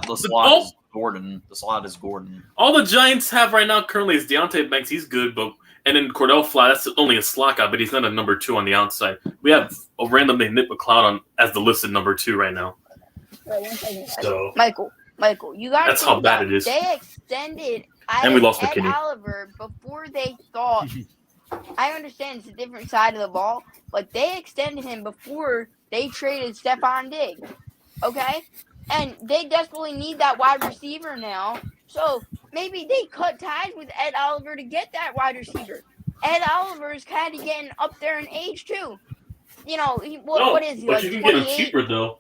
The slot is Gordon. The slot is Gordon. All the Giants have right now currently is Deontay Banks. He's good, but and then Cordell Fly. That's only a slot guy, but he's not a number 2 on the outside. We have a randomly Nick McLeod on as the listed number 2 right now. So Michael, you got. That's how bad it is. They extended. And we lost Ed McKinney. Oliver before they thought. I understand it's a different side of the ball, but they extended him before they traded Stephon Diggs. Okay, and they desperately need that wide receiver now. So maybe they cut ties with Ed Oliver to get that wide receiver. Ed Oliver is kind of getting up there in age too. You know, what is he but like? you can get him 28? cheaper though.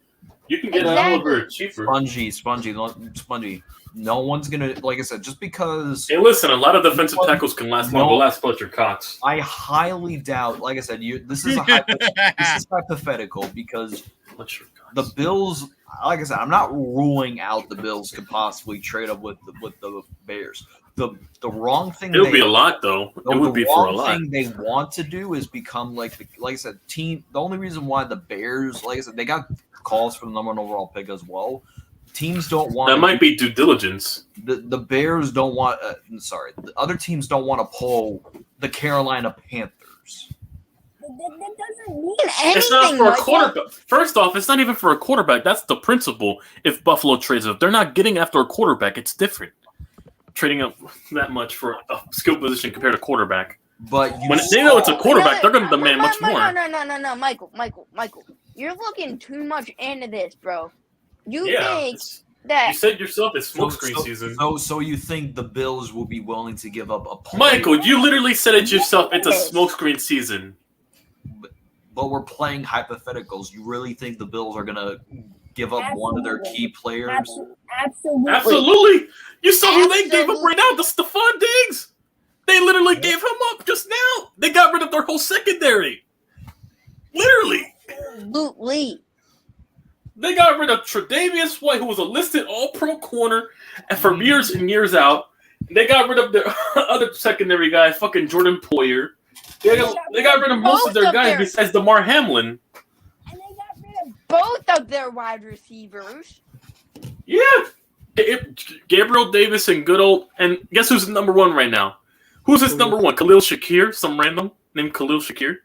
You can get Exactly. Oliver cheaper. Spongy. No one's gonna, like I said, just because. Hey, listen, a lot of defensive tackles can last long. The last Fletcher Cox. I highly doubt. Like I said, this is hypothetical because Fletcher Cox. the Bills. Like I said, I'm not ruling out the Bills could possibly trade up with the Bears. The wrong thing. It would be a lot, though. It would be for a lot. The wrong thing they want to do is become like I said, team. The only reason why the Bears, like I said, they got calls for the number 1 overall pick as well. Teams don't want. That might be due diligence. The Bears don't want. The other teams don't want to pull the Carolina Panthers. That doesn't mean anything. It's not for a Michael. quarterback. First off, it's not even for a quarterback. That's the principle. If Buffalo trades up, they're not getting after a quarterback. It's different. Trading up that much for a skill position compared to quarterback. But When they know it's a quarterback, they're going to demand much more. No, Michael. You're looking too much into this, bro. You Yeah, think it's- that you said yourself it's smokescreen season. So you think the Bills will be willing to give up a player, Michael, you literally said it yourself. It's a smokescreen season. but we're playing hypotheticals. You really think the Bills are gonna give up one of their key players? absolutely. Absolutely. You saw who they gave up right now, the Stephon Diggs. They literally gave him up just now. They got rid of their whole secondary. Literally. Absolutely. They got rid of Tre'Davious White, who was a listed all-pro corner and for years and years out. They got rid of their other secondary guy, fucking Jordan Poyer. They got rid of most of their guys besides DeMar Hamlin. And they got rid of both of their wide receivers. Yeah. Gabriel Davis and good old... And guess who's number 1 right now? Who's his number 1? Khalil Shakir? Some random named Khalil Shakir?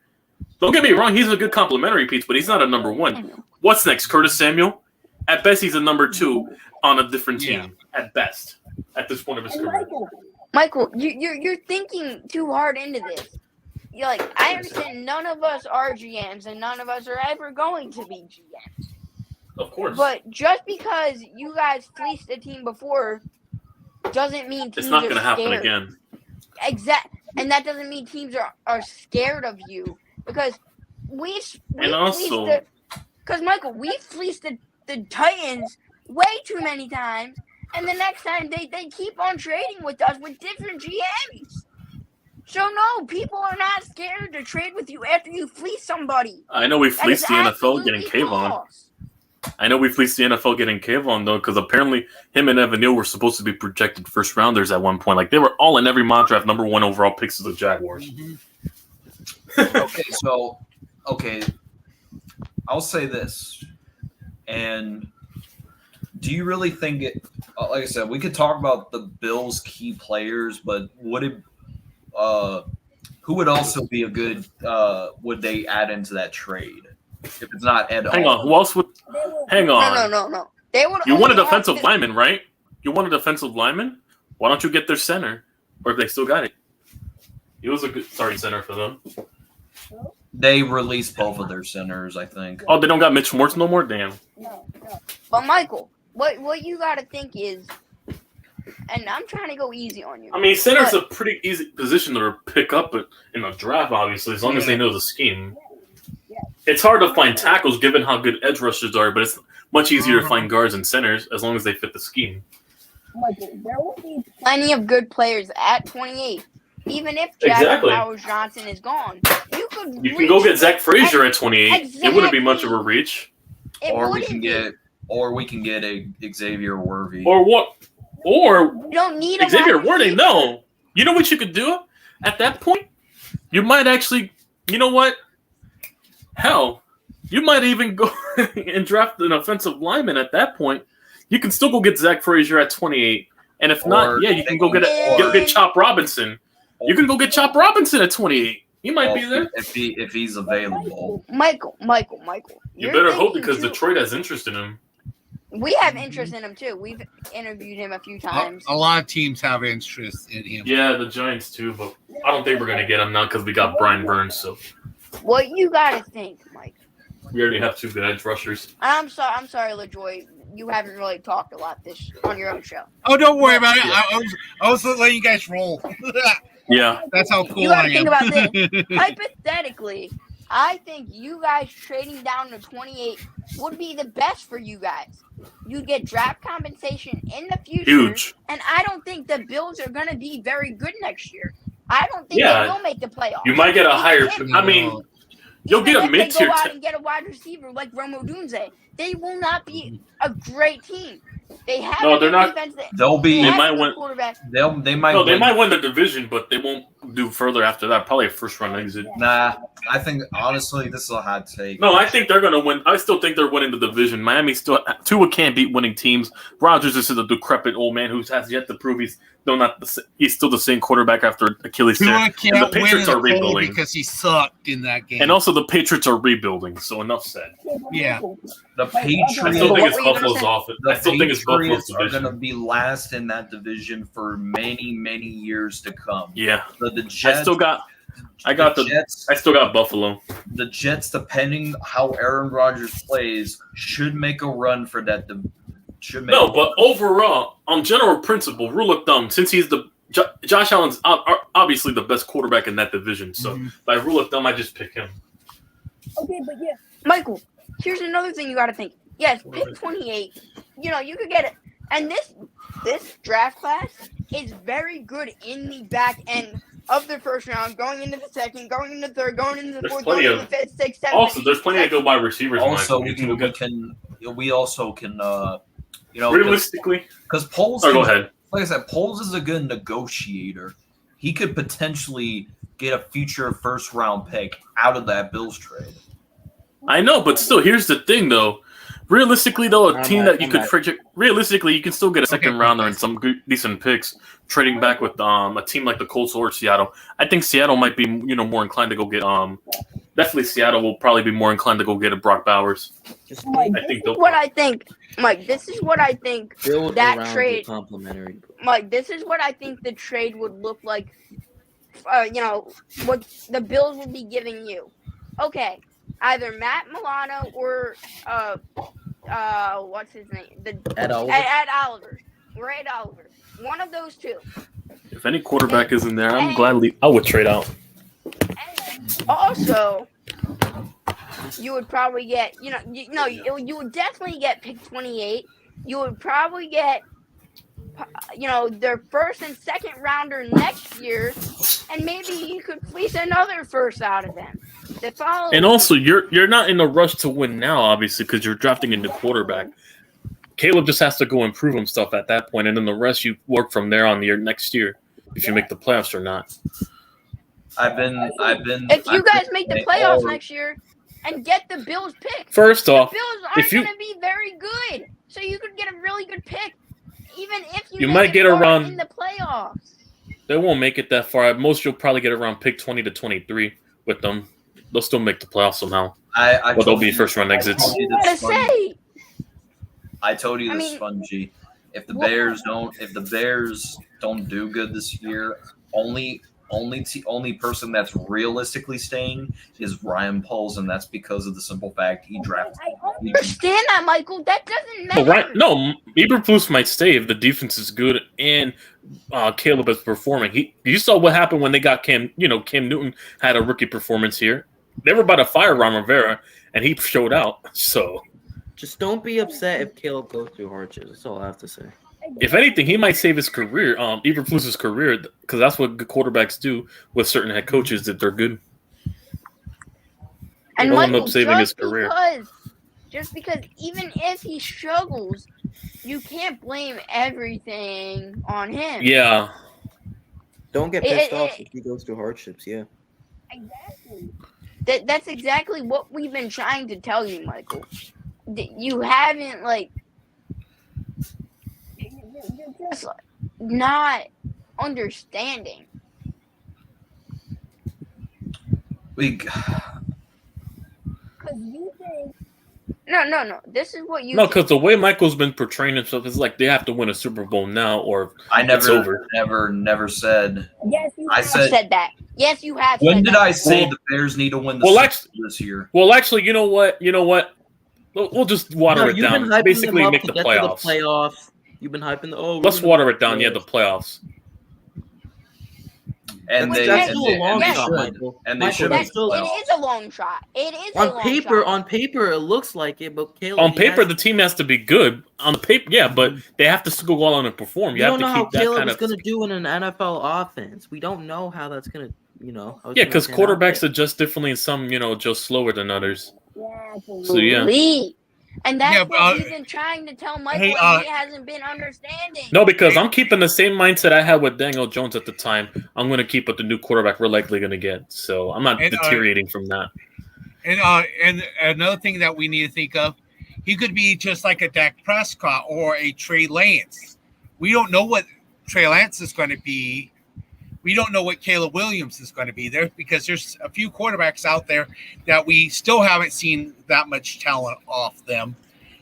Don't get me wrong, he's a good complimentary piece, but he's not a number one. What's next? Curtis Samuel? At best, he's a number 2 on a different team. At best, at this point of his career. Michael, you're thinking too hard into this. You're like, I understand none of us are GMs and none of us are ever going to be GMs. Of course. But just because you guys fleeced a team before doesn't mean teams it's not going to happen scared. again. And that doesn't mean teams are scared of you because we Michael, we fleeced the Titans way too many times, and the next time they keep on trading with us with different GMs. So no, people are not scared to trade with you after you fleece somebody. I know we fleeced the NFL getting absolutely Kayvon. false. I know we fleeced the NFL getting Kayvon though, because apparently him and Evan Neal were supposed to be projected first rounders at one point. Like they were all in every mock draft number 1 overall picks of the Jaguars. Okay, I'll say this. And do you really think it? Like I said, we could talk about the Bills' key players, but would it? Who would also be a good? Would they add into that trade? If it's not Ed. Hang on, who else would? Hang on. No. They would. You want a only defensive have lineman, right? You want a defensive lineman? Why don't you get their center? Or if they still got it. He was a good starting center for them. They released both of their centers, I think. Oh, they don't got Mitch Schwartz no more? Damn. No. But Michael, what you got to think is, and I'm trying to go easy on you. I mean, center's a pretty easy position to pick up in a draft, obviously, as long as they know the scheme. It's hard to find tackles given how good edge rushers are, but it's much easier to find guards and centers as long as they fit the scheme. Michael, there will be plenty of good players at 28. Even if Jack Powers Johnson is gone, you can go get Zach Frazier at 28. Exactly. It wouldn't be much of a reach. Or we can get a Xavier Worthy. Or what? Or you don't need Xavier Worthy. No. You know what you could do at that point? You might actually. You know what? Hell, you might even go and draft an offensive lineman at that point. You can still go get Zach Frazier at 28. And if not, you can go get Chop Robinson. You can go get Chop Robinson at 28. He might be there. If he's available. Michael. You better hope because Detroit has interest in him. We have interest in him too. We've interviewed him a few times. A lot of teams have interest in him. Yeah, the Giants too, but I don't think we're going to get him now because we got Brian Burns. So what you got to think, Mike? We already have 2 good edge rushers. I'm sorry, LaJoy. You haven't really talked a lot this on your own show. Oh, don't worry about it. I was letting you guys roll. Yeah, that's how cool you gotta I think am. About this. Hypothetically, I think you guys trading down to 28 would be the best for you guys. You'd get draft compensation in the future. Huge. And I don't think the Bills are going to be very good next year. I don't think they will make the playoffs. You might get a higher. I mean, you'll get a mid-tier. Go out and get a wide receiver like Romo Dunze. They will not be a great team. They have they're not. They'll be. They might win. They might. No, they might win the division, but they won't do further after that. Probably a first-round exit. Nah, I think honestly, this is a hot take. No, I think they're gonna win. I still think they're winning the division. Miami Tua can't beat winning teams. Rodgers is a decrepit old man who has yet to prove he's still the same quarterback after Achilles tear. And the Patriots are rebuilding because he sucked in that game. And also the Patriots are rebuilding. So enough said. Yeah, the Patriots. I still think it's Buffalo's offense. I still think it's Buffalo's division. Are going to be last in that division for many, many years to come. Yeah. The Jets. I still got Buffalo. The Jets, depending how Aaron Rodgers plays, should make a run for that. But overall, on general principle, rule of thumb, since he's Josh Allen's obviously the best quarterback in that division. So by rule of thumb, I just pick him. Okay, but yeah, Michael. Here's another thing you got to think. Yes, pick 28. You could get it. And this draft class is very good in the back end of the first round, going into the second, going into the third, going into the fourth, going into the fifth, sixth, seventh. Also, there's plenty of good wide receivers. Also, we also can realistically, because Poles. Go ahead. Like I said, Poles is a good negotiator. He could potentially get a future first round pick out of that Bills trade. I know, but still, here's the thing, though. Realistically, though, a I'm team back, that you I'm could back. trade. Realistically, you can still get a second Okay. rounder and some good, decent picks trading back with a team like the Colts or Seattle. I think Seattle might be more inclined to go get Definitely, Seattle will probably be more inclined to go get a Brock Bowers. Just Mike, I think they'll. what I think, Mike. This is what I think. build that around trade- the complimentary. Mike, this is what I think the trade would look like. What the Bills would be giving you. Okay, either Matt Milano or what's his name? Ed Oliver. Ed Oliver. Or Ed Oliver. One of those two. If any quarterback is in there, I would trade out. And also, you would probably get, you would definitely get pick 28. You would probably get, their first and second rounder next year, and maybe you could fleece another first out of them. The following And also, you're not in a rush to win now, obviously, because you're drafting a new quarterback. Caleb just has to go improve himself at that point, and then the rest you work from there on the next year, if you make the playoffs or not. if you guys make the playoffs next year and get the Bills pick, First the off, Bills if aren't you- going to be very good. So you could get a really good pick, even if you You make might it get far around- in the playoffs. they won't make it that far. At most, you'll probably get around pick 20 to 23 with them. They'll still make the playoffs somehow. But they'll be first-round exits. I gotta say, I told you I this, mean- Spongy. If the What? Bears don't do good this year, only person that's realistically staying is Ryan Poles, and that's because of the simple fact he drafted. I understand that, Michael. That doesn't matter. Eberflus might stay if the defense is good and Caleb is performing. You saw what happened when they got Cam. Cam Newton had a rookie performance here. They were about to fire Ron Rivera, and he showed out. So, Just don't be upset if Caleb goes through hardships. That's all I have to say. if anything, he might save his career, Eberflus's career, because that's what good quarterbacks do with certain head coaches if they're good. And He'll end Michael, up saving his career. Just because even if he struggles, you can't blame everything on him. Yeah, Don't get It- pissed it- off if he goes through hardships. Yeah. Exactly. That's exactly what we've been trying to tell you, Michael. You haven't you're just not understanding. Because you think no. This is what you no, think. because the way Michael's been portraying himself is like they have to win a Super Bowl now, or I It's over. never said. Yes, you I have said- said that. Yes, you have When said did that. I say Well- the Bears need to win the Well, Super actually- Bowl this year? well, actually, you know what? We'll just water it you've been down. hyping Basically, them up make to the get playoffs. to the playoffs. You've been hyping the. Let's water it down. Yeah, the playoffs. And That's they, that's and still they, a long and they shot, should. Michael. And they Michael, should that's make That, still- the it playoffs. is a long shot. It is a long shot. On paper, it looks like it, but Caleb. On he paper, has- the team has to be good. On paper, yeah, but they have to still go on and perform. you You don't have know to how keep that Caleb kind is of. going to do in an NFL offense. We don't know how that's going to, how it's Yeah, gonna because pan out quarterbacks there. adjust differently, and some, just slower than others. Yeah, So, yeah. absolutely. And that's Yeah, what but, we've been trying to tell Michael, hey, and he hasn't been understanding. No, because I'm keeping the same mindset I had with Daniel Jones at the time. I'm going to keep with the new quarterback we're likely going to get. So I'm not And, deteriorating from that. And another thing that we need to think of, he could be just like a Dak Prescott or a Trey Lance. We don't know what Trey Lance is going to be. We don't know what Caleb Williams is going to be there because there's a few quarterbacks out there that we still haven't seen that much talent off them,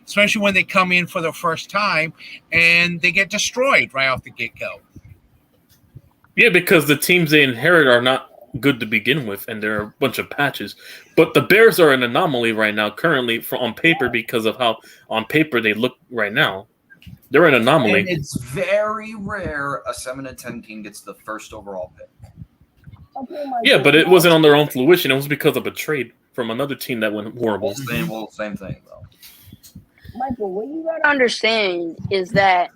especially when they come in for the first time and they get destroyed right off the get-go. Yeah, because the teams they inherit are not good to begin with, and there are a bunch of patches. But the Bears are an anomaly right now, currently, on paper, because of how on paper they look right now. They're an anomaly. And it's very rare a 7-10 team gets the first overall pick. Yeah, but it wasn't on their own fruition. It was because of a trade from another team that went horrible. Same thing though. Michael, what you gotta understand is that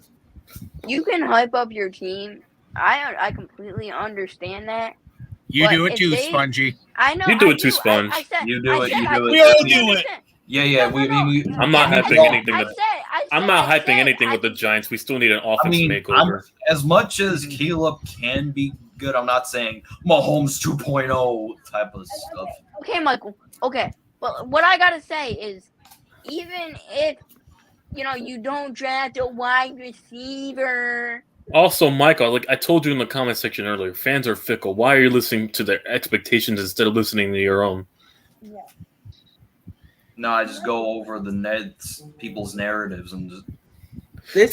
you can hype up your team. I completely understand that. You But do it if too, they- Spongy. I know You do I it too, Sponge. I said, You do I it, said you I do it. We all completely do it. understand. Yeah. I'm not I hyping said- anything I with- said- I I'm said- not I hyping said- anything I- with the Giants. We still need an I offense mean, makeover. as much as Caleb can be good, I'm not saying Mahomes 2.0 type of stuff. Okay, Michael. Okay. Well, what I gotta say is even if you don't draft a wide receiver. Also, Michael, like I told you in the comment section earlier, fans are fickle. Why are you listening to their expectations instead of listening to your own? No, I just go over the people's narratives and just.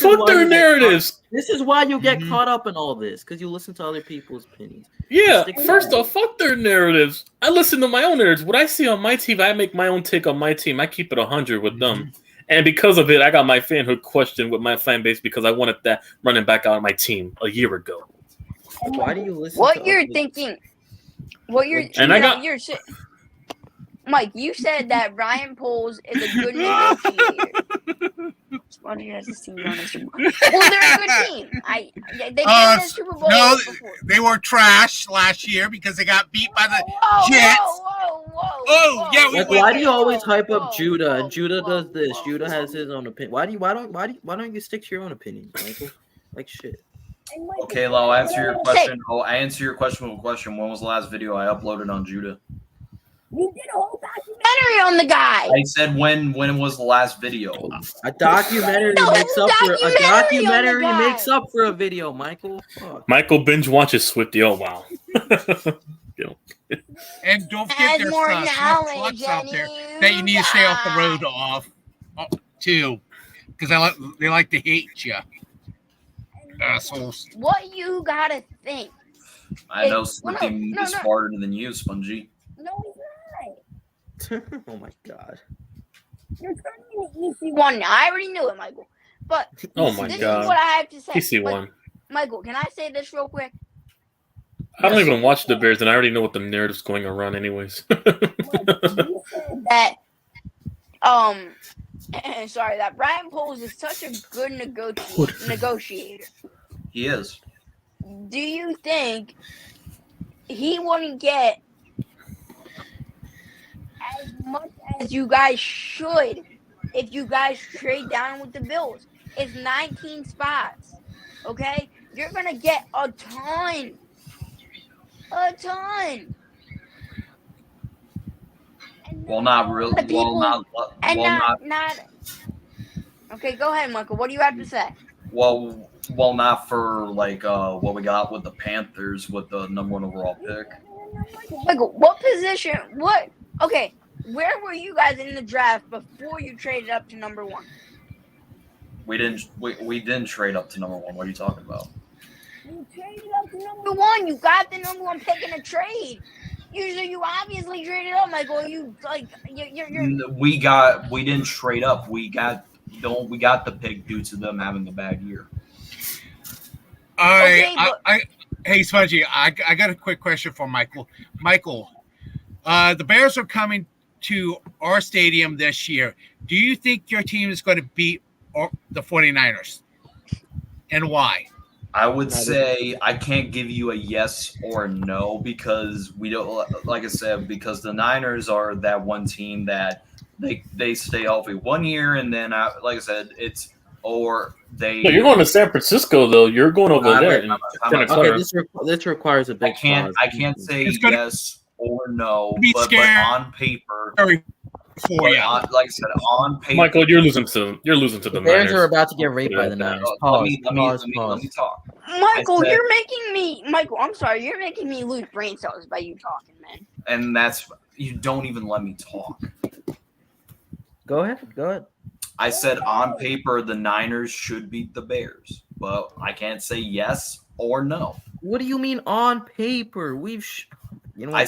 Fuck their narratives. This is why you get caught up in all this, because you listen to other people's opinions. Yeah, first off, fuck their narratives. I listen to my own narratives. What I see on my team, I make my own take on my team. I keep it 100 with them. And because of it, I got my fanhood questioned with my fan base because I wanted that running back out of my team a year ago. Why do you listen What to you're others? thinking? What you're And I got- you're Mike, you said that Ryan Poles is a good negotiator. Spongy has a team on the Super Bowl. Well, they're a good team. They've been in the Super Bowl no, before. they were trash last year because they got beat by the Whoa, Jets. Whoa, Oh, yeah, Like, we- why do you always hype Whoa, up Judah? whoa, And Judah whoa, does this. whoa, Judah has whoa. his own opinion. Why don't you stick to your own opinion, Michael? Like shit. Okay, I'll answer your question. I'll answer your question with a question. When was the last video I uploaded on Judah? You did a whole documentary on the guy. I said when was the last video? A documentary No, makes up for a documentary on the documentary guy. makes up for a video, Michael. Fuck. Michael binge watches Swifty. Oh, wow. And don't forget Has there's more some knowledge trucks out than there you that you need to stay off the road got. too, because they like to hate you. Assholes. What you gotta think? I know no, Slippy no, is no. smarter than you, Spongy. No, he's not. Oh my god. You're turning an easy one. I already knew it, Michael. But Oh, my this God. is what I have to say. PC1. Michael, can I say this real quick? I don't even watch the Bears, and I already know what the narrative's going around anyways. You said that sorry, that Ryan Poles is such a good negotiator. He is. Do you think he wouldn't get as much as you guys should if you guys trade down with the Bills? It's 19 spots. Okay? You're gonna get a ton. A ton. And Well, not really. the people- Well, not. Okay, go ahead, Michael. What do you have to say? well, not for like what we got with the Panthers with the number 1 overall pick. Michael, what position? What? Okay, where were you guys in the draft before you traded up to number 1? We didn't trade up to number 1. What are you talking about? You traded up to number 1. You got the number 1 pick in a trade. Usually, you obviously traded up, Michael. You like you're. We didn't trade up. We got the pick due to them having a bad year. All right, Okay, but- hey Smudgy, I got a quick question for Michael. Michael, the Bears are coming to our stadium this year. Do you think your team is going to beat the 49ers? And why? I would say I can't give you a yes or no because we don't. Like I said, because the Niners are that one team that they stay healthy 1 year and then like I said, it's or they. No, you're going to San Francisco, though. You're going over I'm there. not- in I'm not- Santa Okay, Clara. this requires a big pause. I can't say It's gonna yes or no, be but scary. on paper, Sorry for but you. like I said, on paper. Michael, you're losing to the The Bears Niners. are about to get raped by the Niners. Pause. let me talk. Michael, said- you're making me. Michael, I'm sorry. You're making me lose brain cells by you talking, man. And that's you don't even let me talk. Go ahead. I said on paper the Niners should beat the Bears, but I can't say yes or no. What do you mean on paper? You know what? I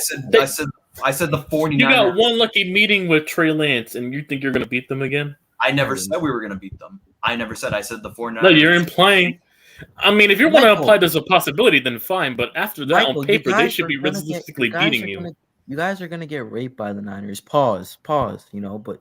said the 49ers. You got one lucky meeting with Trey Lance, and you think you're going to beat them again? I never said we were going to beat them. I never said. I said the 49ers. No, you're implying. I mean, if you want to Michael. apply there's a possibility, then fine. But after that, Michael, on paper, you they guys should are be gonna get- realistically you guys beating are you. gonna- You guys are gonna get raped by the Niners. Pause. But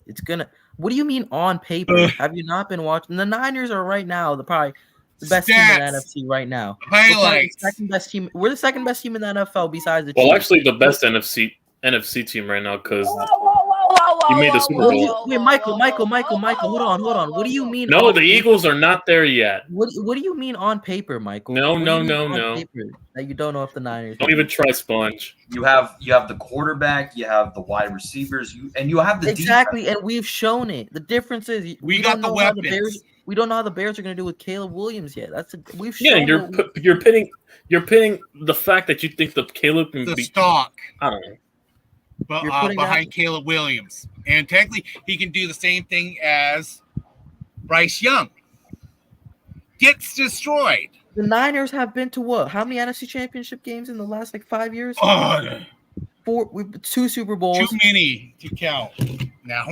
it's gonna. What do you mean on paper? Have you not been watching? The Niners are right now probably the best team in the Stats. NFC right now. We're probably Highlights. the second best team. We're the second best team in the NFL besides the Well, Chiefs. actually, the best NFC team right now because Whoa, You made the Super Bowl. Wait, Michael, hold on. What do you mean? No, on the paper? Eagles are not there yet. What do you mean on paper, Michael? No, What do no, you mean no, on no. paper that you don't know if the Niners. Don't even try Sponge. You have the quarterback, you have the wide receivers, you have the Exactly, defense. and we've shown it. The difference is We got don't the know how weapons. we don't know how the Bears are going to do with Caleb Williams yet. We've Yeah, shown. and you're pitting the fact that you think the Caleb can The be. stock I don't know. but, You're putting behind that- Caleb Williams. And technically, he can do the same thing as Bryce Young. Gets destroyed. The Niners have been to what? How many NFC Championship games in the last 5 years? Oh, 2 Super Bowls. too many to count now.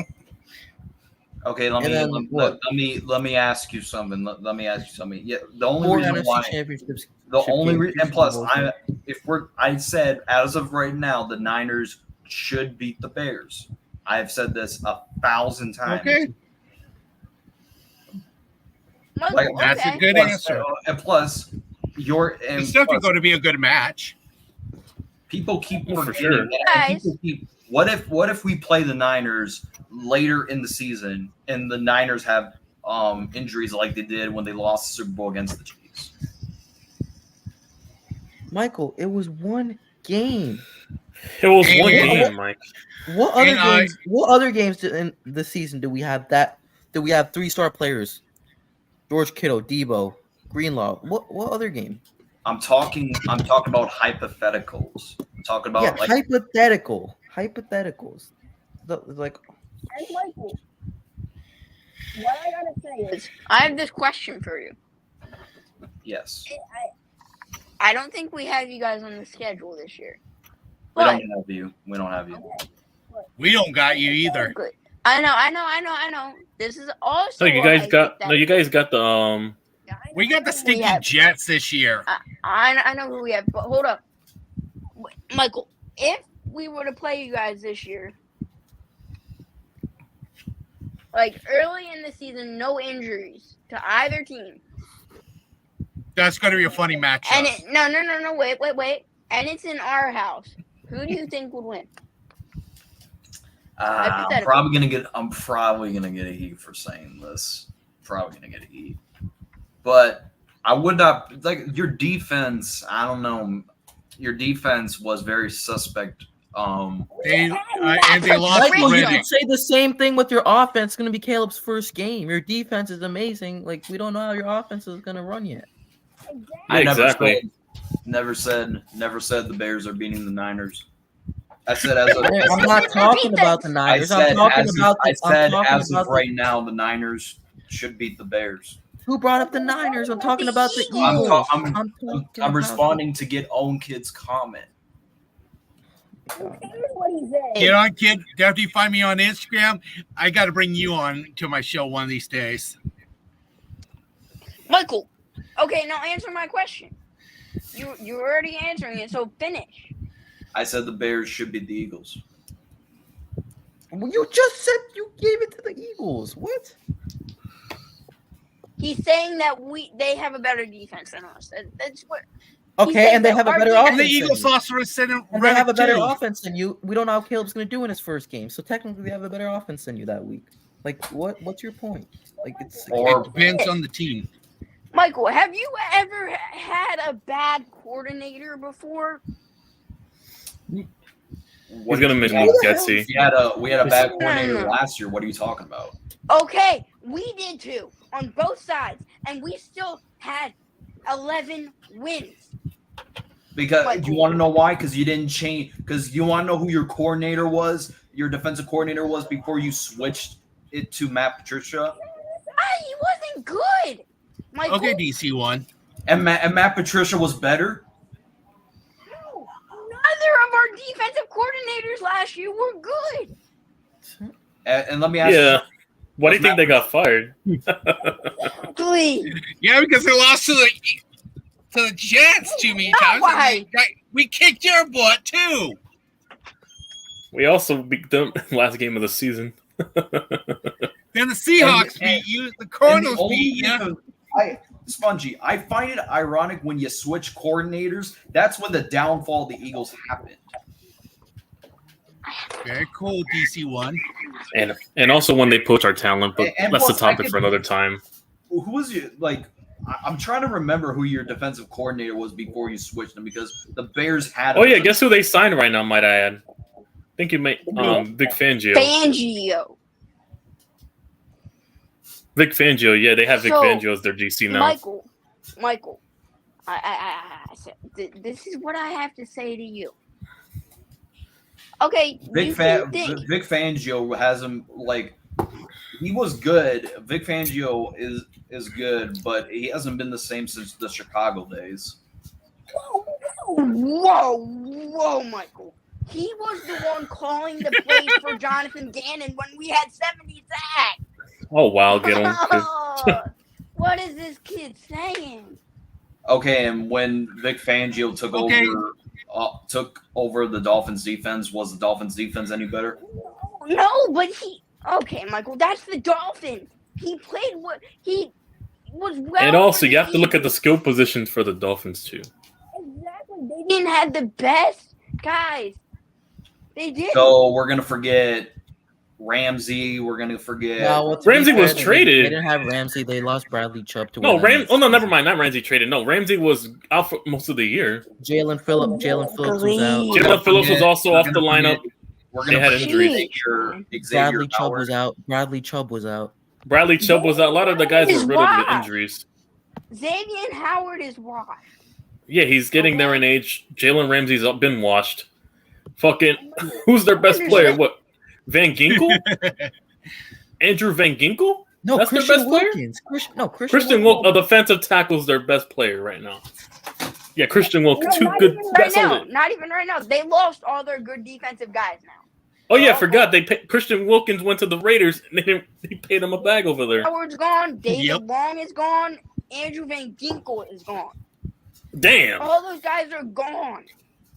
Okay, let And then what? me ask you something. Let me ask you something. Yeah, the only 4 reason NFC why Championships. the only games, reason, 2 and plus, Super Bowls. I said as of right now, the Niners should beat the Bears. I have said this 1,000 times. Okay. Michael, That's a okay. good Plus, answer. And plus, It's definitely going to be a good match. people keep Oh, for forgetting sure. that, Guys. and people keep, what if we play the Niners later in the season and the Niners have injuries like they did when they lost the Super Bowl against the Chiefs? Michael, it was one game. It was one And- game, Mike. What other And games? What other games in the season do we have that? Do we have 3-star players? George Kittle, Debo, Greenlaw. What other game? I'm talking about hypotheticals. I'm talking about Hypotheticals. Like And Michael, what I gotta say is, I have this question for you. yes. I don't think we have you guys on the schedule this year. We But don't have you. We don't have you. We don't got you either. good. I know. This is also. No, you guys got the We got the stinky have. Jets this year. I know who we have, but hold up, Michael. If we were to play you guys this year, like early in the season, no injuries to either team, That's going to be a funny matchup. and no, wait, and it's in our house. Who do you think would win? I'm Hypothetical. probably gonna get a heat for saying this. Probably gonna get a heat. But I would not like your defense. I don't know. Your defense was very suspect. and they lost Michael, you already. can say the same thing with your offense. It's going to be Caleb's first game. Your defense is amazing. Like we don't know how your offense is going to run yet. I exactly. never said the Bears are beating the Niners. I said as of, I'm not talking about the I Niners. said I'm talking as about. of, I said as of the- right now the Niners should beat the Bears. Who brought up the Niners? I'm talking about the I'm Eagles. I'm talking I'm about- responding to get own kids comment. Get on, kid. Definitely find me on Instagram. I got to bring you on to my show one of these days. Michael. Okay, now answer my question. You're already answering it, so finish. I said the Bears should beat the Eagles. Well, you just said you gave it to the Eagles. What? He's saying that they have a better defense than us. That's what. Okay, said and they that have a our better defense- offense. And the than Eagles you. lost to Reddick And they have a better too. offense than you. We don't know how Caleb's going to do in his first game, so technically they have a better offense than you that week. Like, what's your point? Like, it's Or It depends on the team. Michael, have you ever had a bad coordinator before? He's gonna make me gutsy. We had a bad No. coordinator last year. What are you talking about? Okay, we did too on both sides, and we still had 11 wins. Because Like- you want to know why? Because you didn't change. Because you want to know who your coordinator was, your defensive coordinator was before you switched it to Matt Patricia. He wasn't good. Michael, Okay, DC1. And Matt Patricia was better. neither of our defensive coordinators last year were good. And let me ask Yeah. Why do you think they got fired? Please. Yeah, because they lost to the Jets too many No, times. why? We kicked your butt too. We also beat them last game of the season. Then the Seahawks And- beat you. The And Cardinals the only beat you. reason- Spongy, I find it ironic when you switch coordinators. That's when the downfall of the Eagles happened. Very cool, DC1. And also when they poach our talent, but And that's the plus, I topic could- for another time. Who was your I'm trying to remember who your defensive coordinator was before you switched him because the Bears had. Oh yeah, guess who they signed right now? Might I add? I think you may Vic Fangio. Fangio. Vic Fangio, yeah, they have Vic So, Fangio as their GC now. Michael, I said, this is what I have to say to you. Okay, Vic you can think. Fangio has him he was good. Vic Fangio is good, but he hasn't been the same since the Chicago days. Whoa, Michael. He was the one calling the plays for Jonathan Gannon when we had 70 sacks. Oh wow, get him. What is this kid saying? Okay, and when Vic Fangio took over the Dolphins defense, was the Dolphins defense any better? No, but okay, Michael, that's the Dolphins. He played what he was well. And also, you have to look at the skill positions for the Dolphins too. Exactly. They didn't have the best guys. They did. So we're gonna forget Ramsey. We're gonna forget. No, well, to Ramsey be fair, was traded. They didn't have Ramsey. They lost Bradley Chubb to. No, win that Oh no, next never season. mind. Not Ramsey traded. No, Ramsey was out for most of the year. Jalen Phillips was out. Jalen Phillips was also off the lineup. We're They gonna had forget injuries. Xavier Bradley Chubb Howard. was out. Bradley Chubb was out. Bradley Chubb was out. A lot of the guys were Is riddled with why. injuries. Xavier Howard is washed. Yeah, he's getting there in age. Jalen Ramsey's been washed. Fucking, who's their best player? What? Van Ginkel? Andrew Van Ginkel? No, That's their Christian best player? Wilkins. Christian Wilk, a defensive tackle's their best player right now. Yeah, Christian Wilk, No, too not good. even That's right now. all it. Not even right now. They lost all their good defensive guys now. Oh yeah, I forgot. Christian Wilkins went to the Raiders and they paid him a bag over there. Howard's gone. David Yep. Long is gone. Andrew Van Ginkel is gone. Damn. All those guys are gone.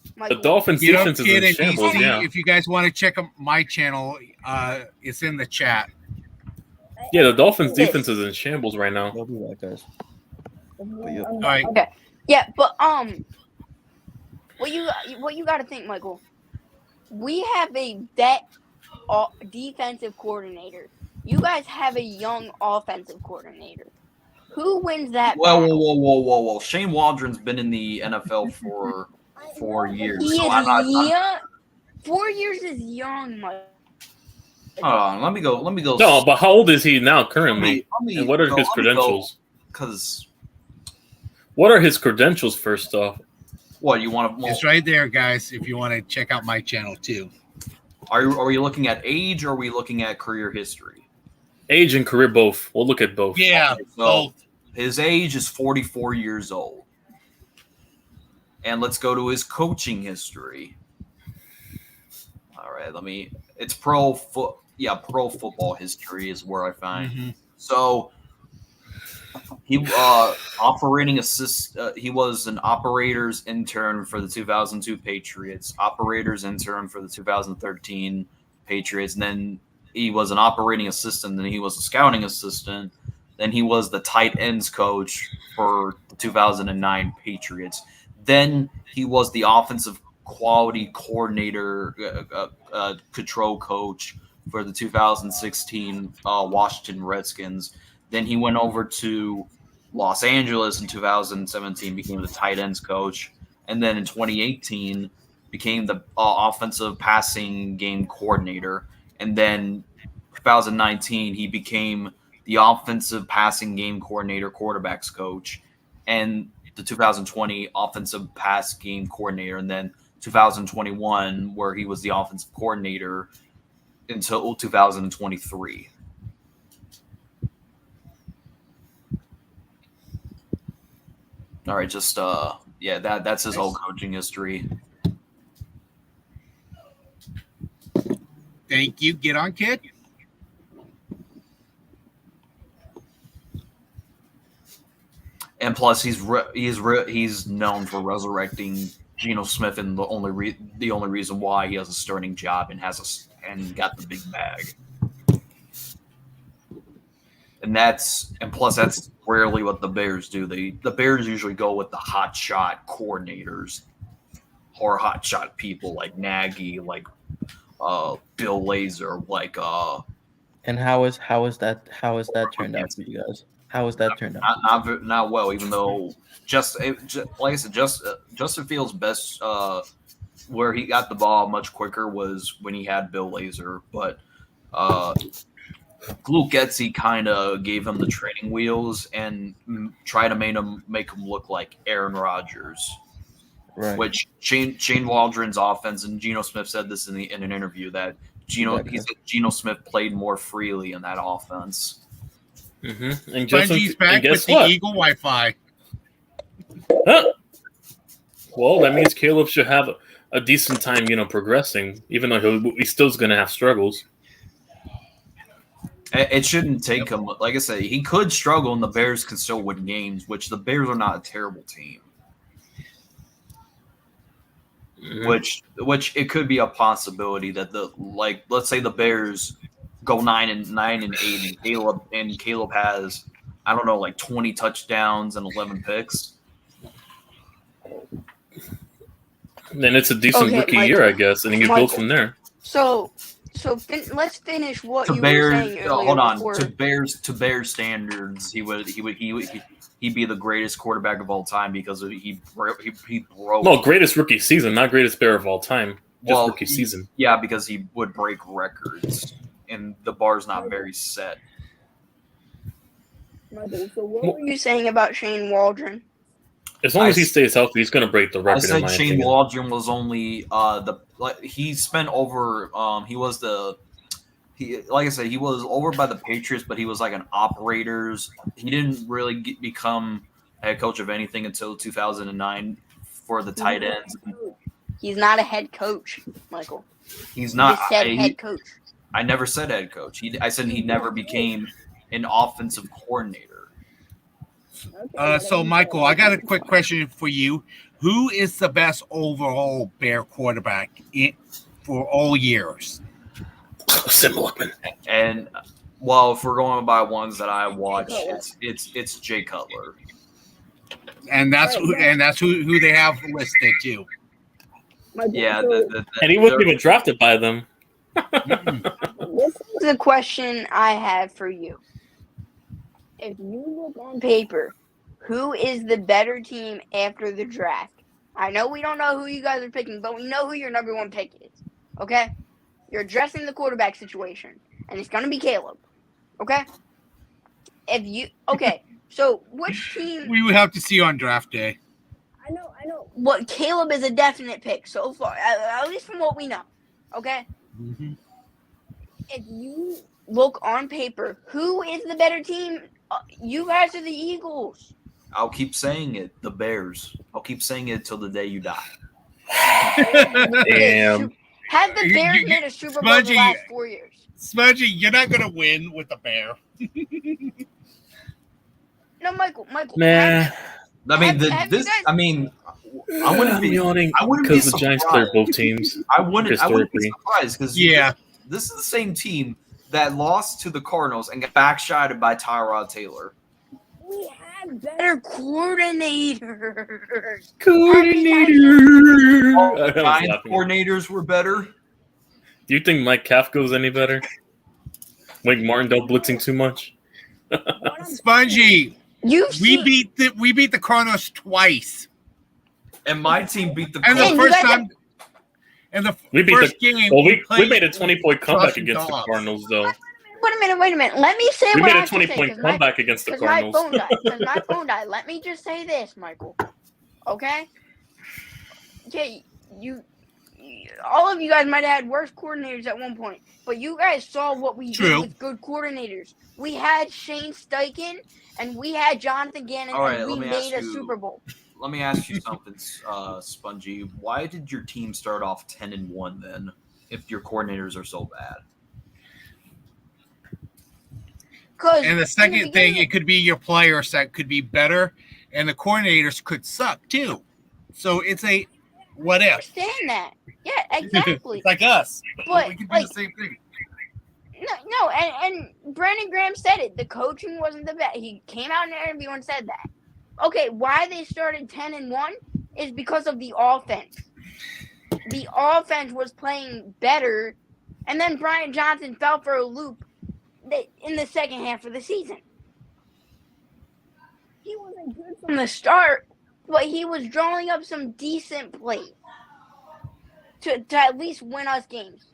The Michael. Dolphins Get up, defense is kid, in and shambles. DC. Yeah, If you guys want to check out my channel, it's in the chat. yeah. The Dolphins defense is in shambles right now. They'll be right, guys. All right. Okay. Yeah, but what you got to think, Michael? We have a defensive coordinator. You guys have a young offensive coordinator. Who wins that? Well, battle? whoa. Shane Waldron's been in the NFL for 4 years. He So is I'm not. young. 4 years is young, Michael. Hold on, let me go. No, but how old is he now currently? And what are his credentials? Because What are his credentials first off? what you want to? It's right there, guys. If you want to check out my channel too. Are we looking at age or are we looking at career history? Age and career both. We'll look at both. Yeah. So both. his age is 44 years old. And let's go to his coaching history. All right, it's pro football history is where I find. Mhm. So he he was an operator's intern for the 2002 Patriots, operator's intern for the 2013 Patriots, and then he was an operating assistant, then he was a scouting assistant, then he was the tight ends coach for the 2009 Patriots. Then he was the offensive quality coordinator, control coach for the 2016 Washington Redskins. Then he went over to Los Angeles in 2017, became the tight ends coach, and then in 2018 became the offensive passing game coordinator. And then 2019 he became the offensive passing game coordinator, quarterbacks coach, and the 2020 offensive pass game coordinator, and then 2021 where he was the offensive coordinator until 2023. All right, just that's his whole coaching history. Thank you. Get on, kid. And plus, he's known for resurrecting Geno Smith, and the only reason why he has a starting job and got the big bag. And plus that's rarely what the Bears do. The Bears usually go with the hot shot coordinators or hot shot people like Nagy, like Bill Lazor, like And how is that turned out for you guys? How has that turned out? not well. Even though like I said, Justin Fields' best where he got the ball much quicker was when he had Bill Lazor, but Luke Getsy kind of gave him the training wheels and tried to make him look like Aaron Rodgers. Right. Which Shane Waldron's offense, and Geno Smith said this in an interview that he said Geno Smith played more freely in that offense. Mm-hmm. And Bungy's back guess with the what? Eagle Wi-Fi. Huh. Well, that means Caleb should have a decent time, progressing, even though he still's going to have struggles. It shouldn't take him. Like I said, he could struggle, and the Bears can still win games. Which the Bears are not a terrible team. Mhm. Which it could be a possibility that let's say the Bears go 9-8, and Caleb has, I don't know, like 20 touchdowns and 11 picks. Then it's a decent Okay, rookie Michael. year, I guess, and he can build Michael. from there. So let's finish what To you were Bears, saying earlier. hold on. before- To Bears standards, he'd be the greatest quarterback of all time because he broke. Well, greatest rookie season, not greatest Bear of all time. Just rookie season. Yeah, because he would break records, and the bar's not very set. Michael, so what were you saying about Shane Waldron? As long as he stays healthy, he's going to break the I record. in said my Shane opinion. Waldron was only he spent over like I said, he was over by the Patriots, but he was like an operators. He didn't really become head coach of anything until 2009 for the tight ends. He's not a head coach, Michael. He's You not. just said head coach. I never said head coach. I said he never became an offensive coordinator. So, Michael, I got a quick question for you. Who is the best overall Bear quarterback for all years? Sim Luckman. And well, if we're going by ones that I watch, it's Jay Cutler. And that's who they have listed too. Yeah, And he wasn't even drafted by them. This is the question I have for you. If you look on paper, who is the better team after the draft? I know we don't know who you guys are picking, but we know who your number one pick is. Okay? You're addressing the quarterback situation, and it's going to be Caleb. Okay? So which team? We would have to see on draft day. I know. What Caleb is a definite pick so far, at least from what we know. Okay? Mm-hmm. If you look on paper, who is the better team? You guys are the Eagles. I'll keep saying it. The Bears. I'll keep saying it till the day you die. Damn. Have the Bears made a Super Bowl Smudgy. the last 4 years? Smudgy, you're not gonna win with the Bear. No, Michael. Nah. I mean, Have you guys- I mean, I wouldn't I'm be. yawning I wouldn't be because the Giants play surprised. both teams. I wouldn't be historically. surprised because Yeah. this is the same team that lost to the Cardinals and got backshotted by Tyrod Taylor. We have better coordinators. Coordinator. All the I was Giants laughing. coordinators were better. Do you think Mike Kafka's any better? Wink Martindale blitzing too much? Spongy, You've we seen, beat the Cardinals twice, And my team beat the and the And you first guys time, and the We beat first game Well, we played made a 20-point comeback Russian against the dogs. Cardinals, though. Wait a minute. Let me say We what made I a have to say, 20-point 'cause my- comeback against the Because my Cardinals. phone died. Let me just say this, Michael. Okay? Okay, all of you guys might have had worse coordinators at one point, but you guys saw what we True. did with good coordinators. We had Shane Steichen, and we had Jonathan Gannon, All right, and we let me made ask a you- Super Bowl. Let me ask you something, Spongy. Why did your team start off 10-1 then? If your coordinators are so bad, Cause And the in second thing, beginning- it could be your players that could be better, and the coordinators could suck too. So it's a what I if? understand that. Yeah, exactly. It's like us. But, we could do like- the same thing. No, and Brandon Graham said it. The coaching wasn't the best. He came out in an interview and said that. Okay, why they started 10-1 is because of the offense. The offense was playing better And then Brian Johnson fell for a loop in the second half of the season. He wasn't good from the start, but he was drawing up some decent plays to at least win us games.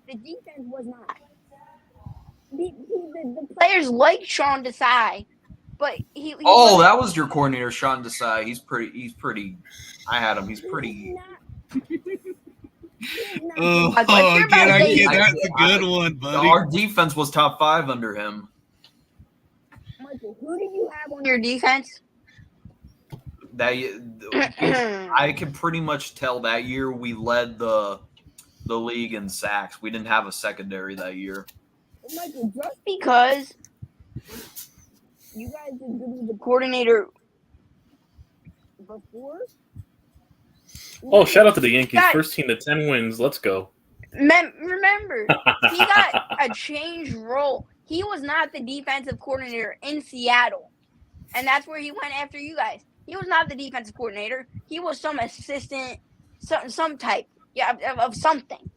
The defense was not. The players like Sean Desai, but he Oh, wasn't- that was your coordinator, Sean Desai. He's pretty. I had him. He's pretty. Oh, Like, you're about to say- that's a good one, buddy. Our defense was top 5 under him. Michael, who did you have on your defense? That I can pretty much tell that year we led the league in sacks. We didn't have a secondary that year. Michael, just because you guys did good with the coordinator before. Oh, shout out to the Yankees. Guys, First team to 10 wins. Let's go. remember, he got a changed role. He was not the defensive coordinator in Seattle, and that's where he went after you guys. He was not the defensive coordinator. He was some assistant, some type, of something.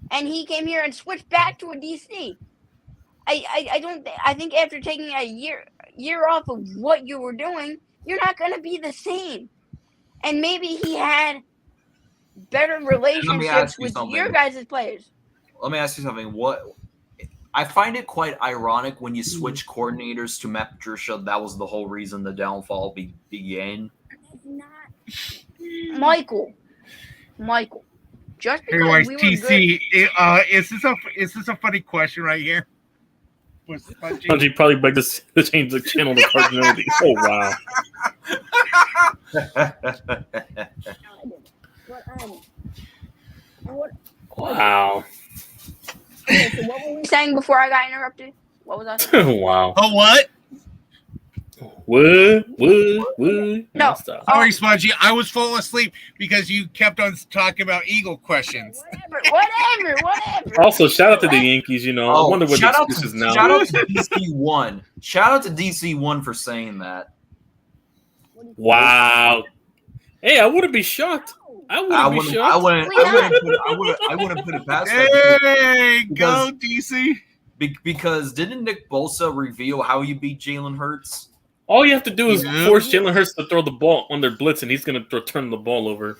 And he came here and switched back to a DC. I think after taking a year off of what you were doing, you're not going to be the same. And maybe he had better relationships with your guys' players. Let me ask you something. I find it quite ironic when you switch coordinators to Matt Patricia. That was the whole reason the downfall began. It's not Michael. Just because Anyways, we were TC, is this a funny question right here? Was Spongy? Spongy probably begged us to change the channel to Cardinality. Oh, wow. Wow. Okay, so what were we saying before I got interrupted? What was I saying? Wow. Oh, what? What? No. Stop. Sorry, Spongy. I was falling asleep because you kept on talking about Eagle questions. Whatever. Also, shout out to the Yankees. You know, I wonder what the shout out excuse to, is now. shout out to DC1. Shout out to DC1 for saying that. Wow. Hey, I wouldn't be shocked. I wouldn't be shocked. I wouldn't put it past that. Hey, go DC. Because didn't Nick Bosa reveal how you beat Jalen Hurts? All you have to do is Yeah. force Jalen Hurts to throw the ball on their blitz, and he's going to turn the ball over.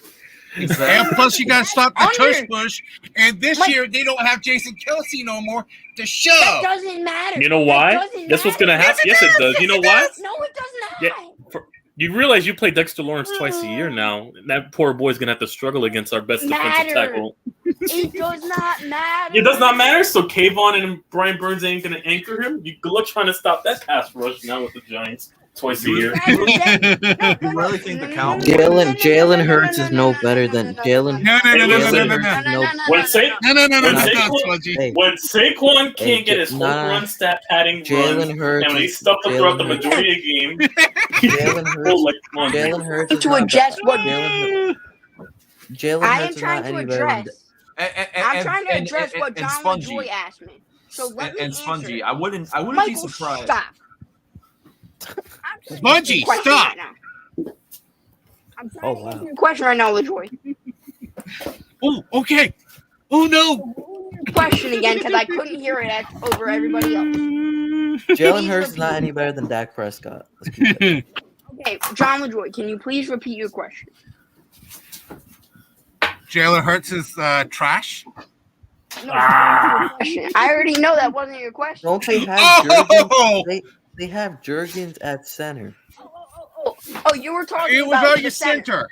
And plus, you got to stop the Under- tush push. And this Mike- year, they don't have Jason Kelsey no more to That shove. doesn't matter. You know That why? doesn't Guess what's matter. going to happen? Yes, it does. You know why? No, it does not. Yeah. You realize you play Dexter Lawrence twice a year now. That poor boy's going to have to struggle against our best defensive Matter. tackle. It does not matter. It does not matter. So Kayvon and Brian Burns ain't going to anchor him. You good luck trying to stop that pass rush now with the Giants twice a year. You really think the Cowboys? Jalen Hurts is no better than Jalen. No. When Sa- No, Spongy. Hey, when Saquon Hey, can't get his nah. home run stat padding Jalen runs, Hurts. and when he's stuck up throughout the Jalen Hurts. majority of the game, Jalen Hurts. like, come on, Jalen Hurts is To not adjust better- what Jalen I am Hurts is trying not to any better than. address. I'm trying to address what John Spongy. LaJoy asked me. So let me And Spongy, answer. I wouldn't be Michael, surprised. stop. I'm trying to Spongy, answer your question stop. right now. I'm trying Oh, to wow. answer your question right now, LaJoy. Oh, okay. Oh, no. Your question again because I couldn't hear it over everybody else. Jalen Hurts is not any better than Dak Prescott. Let's keep it. Okay, John LaJoy, can you please repeat your question? Jalen Hurts is trash. No, your question. I already know that wasn't your question. Don't they have Oh! Jurgens? They have Jurgens at center. Oh, you were talking It was about about the your center.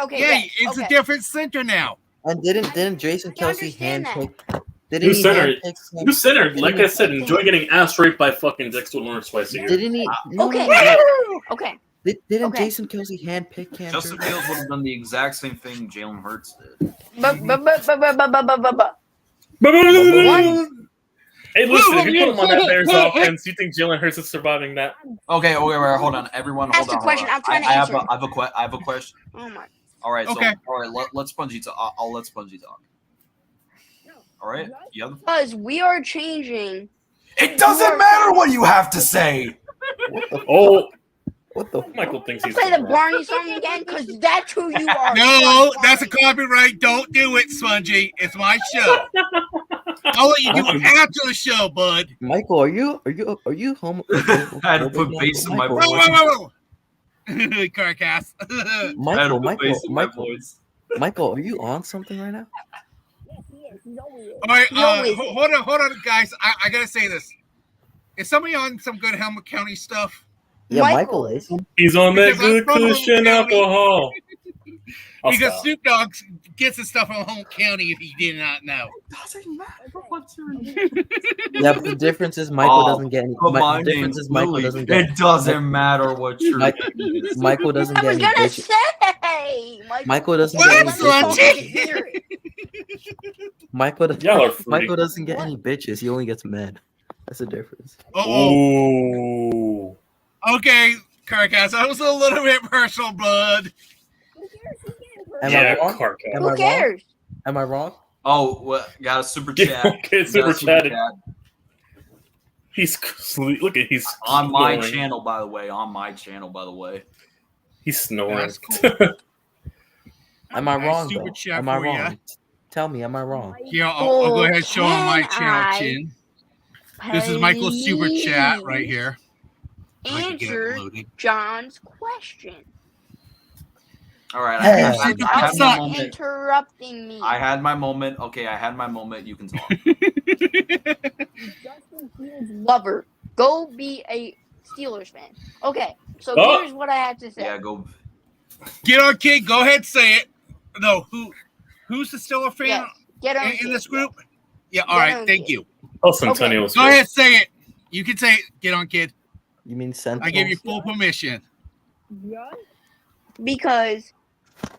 Okay, Yeah, yes, it's okay. a different center now. And didn't Jason I Kelsey understand that. handpick? New Didn't he center. handpick Sam? You center, like I said, enjoy getting ass raped by fucking Dexter Lawrence twice a year. Didn't he? No, Okay. no, no. Okay. Didn't Okay. Jason Kelsey handpick Cam Justin Jordan? Fields would have done the exact same thing Jalen Hurts did. But. Hey, listen, if you put him on that Bears offense, you think Jalen Hurts is surviving that? Okay, wait, hold on, everyone, hold Ask the on. question. Hold on. I'm trying to I have answer a, it. I have a question. Oh my. All right, Okay. Let Spongy talk. I'll let Spongy talk. All right, you have. Because we are changing. It doesn't matter what you have to say. Oh, What the? Michael thinks he's Play the the Rock. Barney song again, because that's who you are. No, that's a copyright. Don't do it, Spongy. It's my show. I'll let you do it after the show, bud. Michael, are you homo? I had to put bass in my Michael, voice. Whoa. Carcass. I had to Michael, put bass in my Michael, voice. Michael, are you on something right now? All right, hold on, guys. I gotta say this. Is somebody on some good Helmut County stuff? Yeah, Michael Michael is. He's on that Because I'm good from cushion County. alcohol. I'll Because stop. Snoop Dogg gets his stuff from Helmut County if he did not know. Doesn't matter what Yeah, but the difference is Michael Oh, doesn't get any. But my The difference name's is Michael Willie. doesn't get. It doesn't matter what your Mike- name is. Michael doesn't I get was any gonna bitches. say, Michael doesn't What, get any Spongy? bitches. Michael Y'all are free. Michael doesn't get any bitches. He only gets men. That's the difference. Oh, Ooh. okay, Carcass. That was a little bit personal, bud. Am Yeah, I wrong? Carcass. Am I Who wrong? cares? Am I wrong? Oh, well, got a super Yeah, chat. okay, Got a super chatted. chat. He's sleep. Look at he's On my snoring. channel, by the way. On my channel, by the way. He's snoring. That's cool. Am I Nice wrong super though? chat Am I for ya. wrong? Tell me, am I wrong? Yeah, I'll go ahead and show on my Can channel, I Chin. This is Michael's super chat right here. I can get it Answer loaded. John's question. All right. Hey. I had my Stop moment. interrupting me. I had my moment. Okay, I had my moment. You can talk. Justin Fields lover. Go be a Steelers fan. Okay, so Oh. here's what I have to say. Yeah, go. Get on, kid. Go ahead, say it. No, who's the Steeler fan Yes, get on in this kid. group? Yeah, all Get right. on, Thank kid. you. Oh, Centennial. Go ahead, say it. You can say it. Get on, kid. You mean Sentinel? I give you full permission. Because,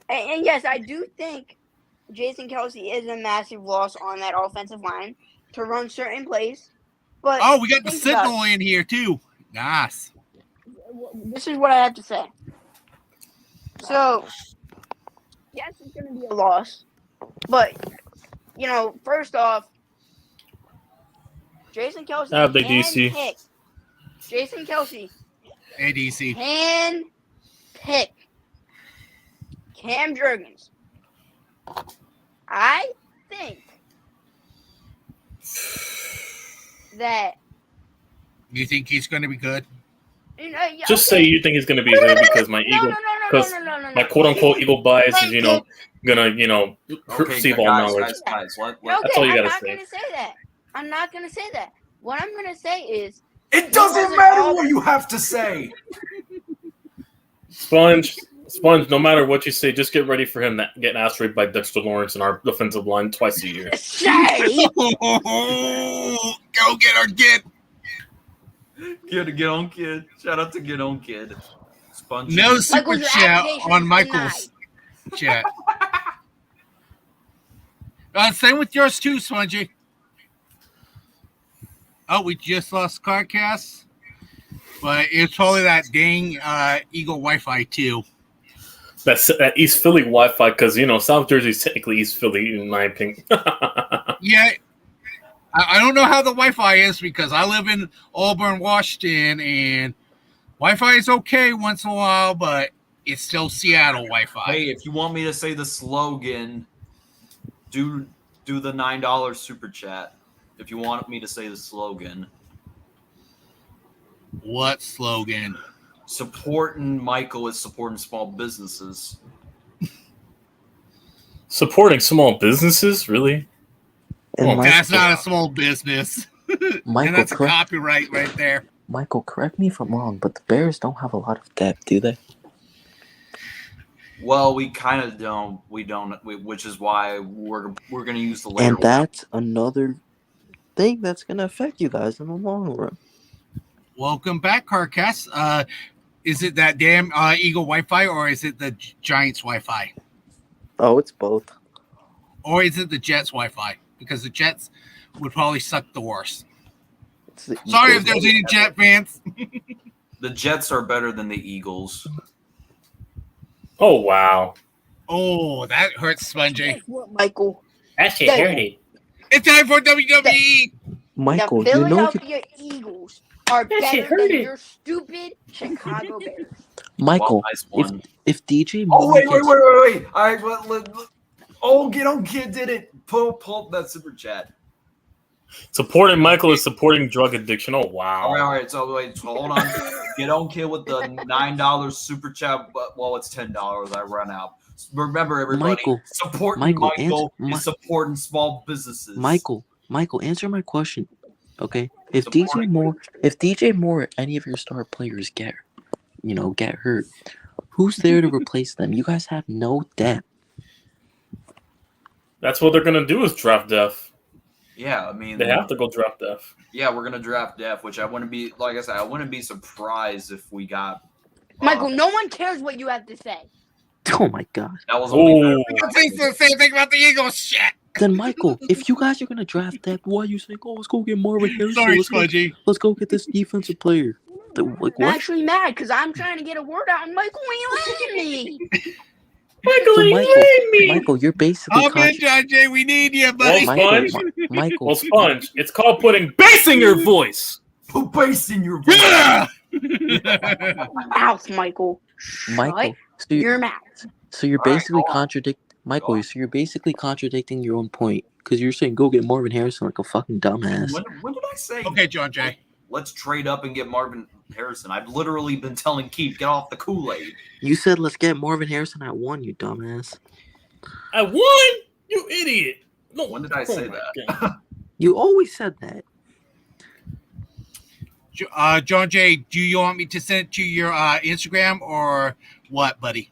and yes, I do think Jason Kelsey is a massive loss on that offensive line to run certain plays. But Oh, we got the think about Sentinel in here too. Nice. this is what I have to say. So, yes, it's going to be a loss. But, you know, first off, Jason Kelsey Ah, big can DC. pick. Jason Kelsey ADC. can pick Cam Jurgens. I think that You think he's going to be good? you know, yeah, Just okay. say you think he's going to be good because my No. my quote unquote Eagle bias is, gonna, Okay, perceive all guys, knowledge. guys. Let, Okay, That's all you I'm gotta not say. gonna say that. I'm not gonna say that. What I'm gonna say is It doesn't matter what you have to say. Sponge, no matter what you say, just get ready for him to get ass raped by Dexter Lawrence in our defensive line twice a year. say Go get our kid. Get on, kid. Shout out to Get on, kid. Spongy. No super Michael's chat application on is Michael's chat. Same with yours too, Spongy. Oh, we just lost Carcass. But it's probably that dang Eagle Wi-Fi too. That's that East Philly Wi-Fi because South Jersey's technically East Philly in my opinion. Yeah. I don't know how the Wi-Fi is because I live in Auburn, Washington, and Wi-Fi is okay once in a while, but it's still Seattle Wi-Fi. Hey, if you want me to say the slogan, do the $9 super chat. If you want me to say the slogan, What slogan? supporting Michael is supporting small businesses. Supporting small businesses, really? And Well, Michael, That's not a small business. And Michael, that's a correct, copyright right there. Michael, correct me if I'm wrong, but the Bears don't have a lot of depth, do they? Well, we kind of don't. We don't. Which is why we're going to use the later. And that's another thing that's going to affect you guys in the long run. Welcome back, Carcass. Is it that damn Eagle Wi-Fi, or is it the Giants Wi-Fi, Oh, it's both. or is it the Jets Wi-Fi? Because the Jets would probably suck the worst. It's the Sorry if Eagles. there's any Jet fans. The Jets are better than the Eagles. Oh wow, Oh, that hurts, Spongy. guess what, Michael? that shit Yeah. hurted. It's time for WWE. Michael, the you know you, Philadelphia Eagles are That shit better than hurted. your stupid Chicago Bears. Michael, Nice one. if DJ Oh Moore wait. gets, All right, Get on Kid did it. Pull up that super chat. Supporting Michael is supporting drug addiction. Oh wow. All right. So hold on. Get on Kid with the $9 super chat. But it's $10. I run out. Remember, everybody, Michael, supporting Michael, Michael answer- is supporting small businesses. Michael, answer my question. Okay, if Supporting- DJ Moore or any of your star players get hurt, who's there to replace them? You guys have no depth. That's what they're gonna do is draft Def. Yeah, I mean, They have to go draft Def. yeah, we're gonna draft Def, which I wouldn't be, like I said, I wouldn't be surprised if we got. Michael, no one cares what you have to say. Oh my God. That was only. Ooh. I think the same thing about the Eagles. Shit. Then Michael, if you guys are gonna draft that, why are you saying, "Oh, let's go get Marvin Harrison. Sorry, Let's go get this defensive player." Like I'm what? actually mad because I'm trying to get a word out and Michael ain't letting me. Michael, So you Michael, me. Michael, you're basically I'm in, John Jay. We need you, buddy. Well, Michael, Well, Sponge, it's called putting bass in your voice. Put bass in your voice. Yeah. Mouth, Michael. Michael. Shut your mouth. So you're All right, basically go on. Michael. Go on. So you're basically contradicting your own point because you're saying go get Marvin Harrison like a fucking dumbass. When did I say? Okay, John Jay. Let's trade up and get Marvin Harrison. I've literally been telling Keith, get off the Kool-Aid. You said let's get Marvin Harrison at 1, you dumbass. I won, you idiot. No, When did I say my that? God. You always said that. John Jay, do you want me to send it to your Instagram or what, buddy?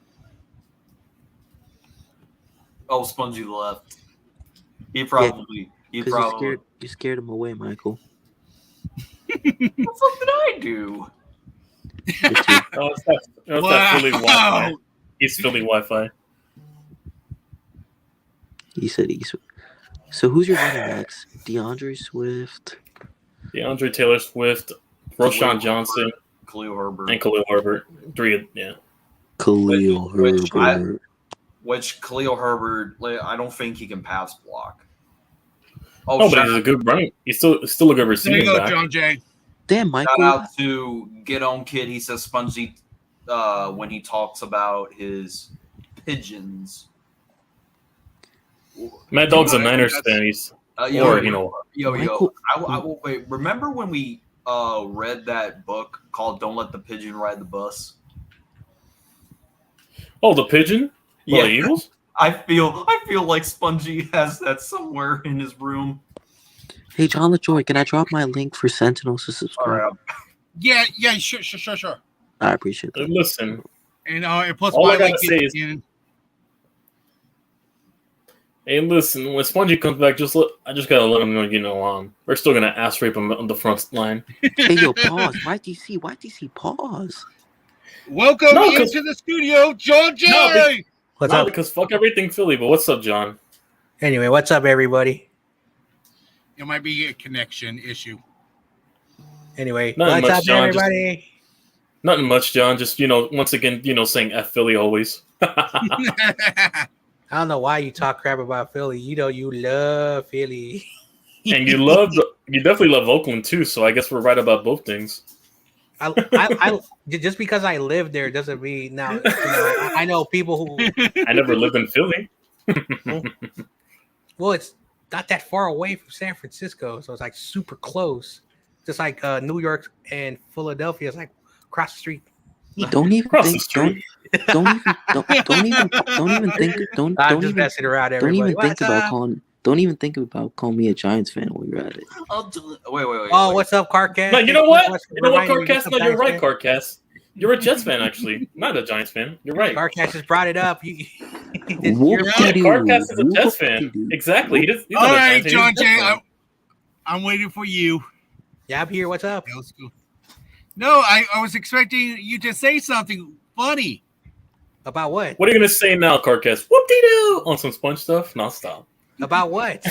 Oh, Spongy left. He Because probably. you scared him away, Michael. What the fuck did I do? You're too- No, it's that Philly Wi-Fi. It's Philly Wi-Fi. He said he's. So who's your running backs? DeAndre Swift. DeAndre Taylor Swift, Roshan Johnson, Khalil Herbert. and Khalil Herbert. Three, yeah. Khalil Which Herbert. Which Khalil Herbert, I don't think he can pass block. Oh, but shout he's a good running. He's still a good There you receiving go, back. John Jay. Damn, shout Michael. out to Get On Kid. He says Spongy when he talks about his pigeons. Mad Dog's a Yeah, Niners that's- fan. He's Yo, or you know, Michael- I will wait. Remember when we read that book called "Don't Let the Pigeon Ride the Bus"? oh, the pigeon. Yeah. Yeah, the Eagles. I feel like Spongy has that somewhere in his room. Hey, John LaJoy, can I drop my link for Sentinels to All subscribe? right, Yeah, sure. I appreciate that. Listen, And plus, All I my gotta link say is- hey, listen. When Spongy comes back, I just gotta let him know. We're still gonna ass rape him on the front line. Hey, yo, pause. YTC, pause. welcome No, 'cause- into the studio, John Jay. No, What's Not up? because fuck everything Philly. But what's up, John? Anyway, what's up, everybody? It might be a connection issue. Anyway, Nothing what's much, up, John, just- everybody? Nothing much, John. Just once again, saying F Philly always. I don't know why you talk crap about Philly. You know you love Philly. And you definitely love Oakland too. So I guess we're right about both things. I just because I live there doesn't mean now. I know people who. I never lived in Philly. Well, it's not that far away from San Francisco, so it's like super close. Just like New York and Philadelphia is like across the street. Don't even Across the think. street. Don't even think. Don't I'm just even. messing around. Don't Everybody. even think What's about up? calling. Don't even think about calling me a Giants fan while you're at it. wait. Oh, what's up, Carcast? No, you know what? What's- You know what, remind me, Carcast? what's No, up, you're Giants right, fan? Carcast. You're a Jets fan, actually, not a Giants fan. You're right. Carcast just brought it up. Whoop-de-doo. Yeah, Carcast is a Jets fan. Whoop-de-doo. Exactly. He's not All a right, Giants fan, John he's a Jets Jay. fan. I'm waiting for you. Yeah, I'm here. What's up? Okay, let's go. No, I was expecting you to say something funny. About what? What are you gonna say now, Carcast? Whoop-de-doo on some Sponge stuff? No, stop. About what?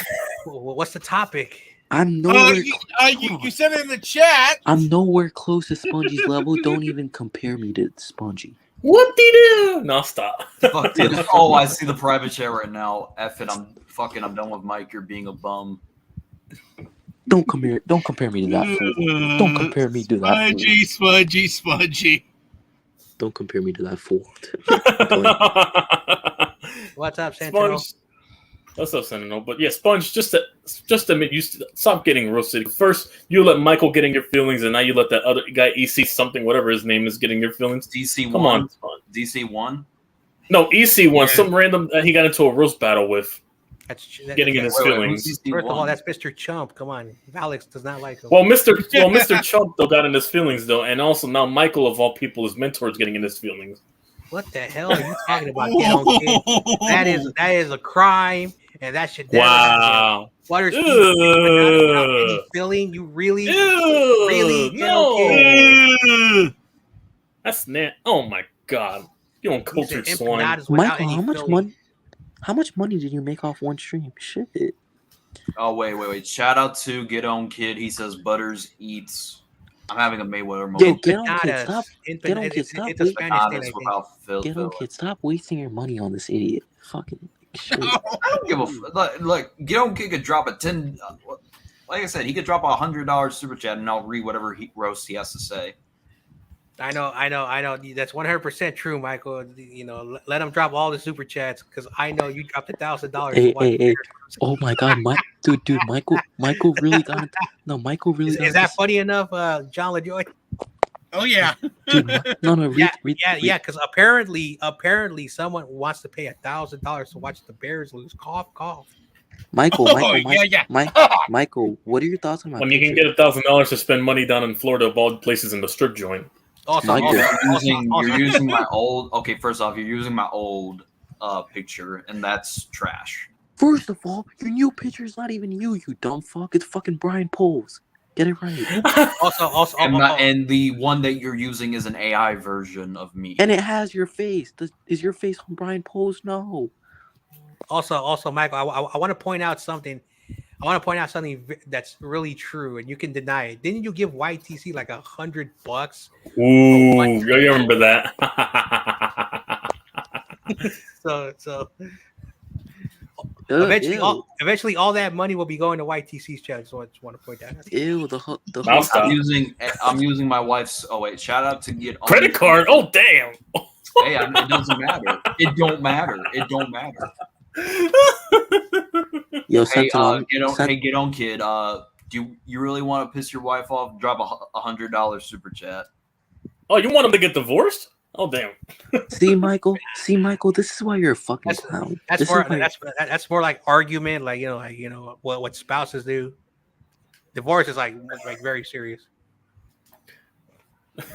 What's the topic? I'm Oh, nowhere. you said it in the chat. I'm nowhere close to Spongy's level. Don't even compare me to Spongy. Whoop-de-doo. No, stop. Fuck, dude. Oh, I see the private chat right now. F it. I'm done with Mike. You're being a bum. Don't compare me to that fool. Don't compare me to that fool. Smudgy. Don't compare me to that fool. What's up, Sentinel? Sponge. What's up, Sentinel? But yeah, Sponge, just to admit, stop getting roasted. First, you let Michael get in your feelings, and now you let that other guy, EC something, whatever his name is, get in your feelings. DC1. Come on, Sponge. DC1. No, EC1, Yeah. some random that he got into a roast battle with, That's getting in his feelings. who's First of all, DC1? that's Mr. Chump. Come on, Alex does not like him. Well, Mr. Chump though got in his feelings though, and also now Michael of all people, his mentor, is getting in his feelings. What the hell are you talking about? Get on kid? That is a crime, and that should never happen. Wow. Butter Ugh. feeling you really Ew, Really? Get no. on That's oh my god. You don't cultured swine. Michael, how much money did you make off one stream? Shit. Oh wait. Shout out to Get On Kid. He says Butters eats. I'm having a Mayweather moment. Get on, kid. Stop. Get on, kid. Stop. It's a Spanish thing, I think. Get on, kid. Stop wasting your money on this idiot. Fucking shit. I don't give a look. Get On Kid could drop a 10. Like I said, he could drop $100 super chat, and I'll read whatever roast he has to say. I know. That's 100% true, Michael. You know, let him drop all the super chats because I know you dropped $1,000. Hey. Oh my god, dude, Michael really got it. No, Michael really got Is that funny enough, John LaJoy? Oh yeah. Dude, no, read. Because apparently someone wants to pay $1,000 to watch the Bears lose. Cough. Michael, yeah. Michael, what are your thoughts on my When you can get $1,000 to spend money down in Florida of all places in the strip joint. Also, You're using my old. Okay, first off, you're using my old picture, and that's trash. First of all, your new picture is not even you dumb fuck. It's fucking Brian Poles. Get it right. Also, And the one that you're using is an AI version of me. And it has your face. Is your face on Brian Poles? No. Also, Michael, I want to point out something. I want to point out something that's really true, and you can deny it. Didn't you give YTC like $100? Ooh, you remember that? So eventually, all that money will be going to YTC's channel. So I just want to point that out. Ew, I'll stop. I'm using my wife's. Oh wait, shout out to Get On Credit card. Oh damn. Hey, it doesn't matter. It don't matter. Yo, Get on, kid. Do you really want to piss your wife off? Drop a $100 super chat. Oh, you want him to get divorced? Oh damn. See, Michael. This is why you're a fucking clown. That's more like argument, like what spouses do. Divorce is like very serious.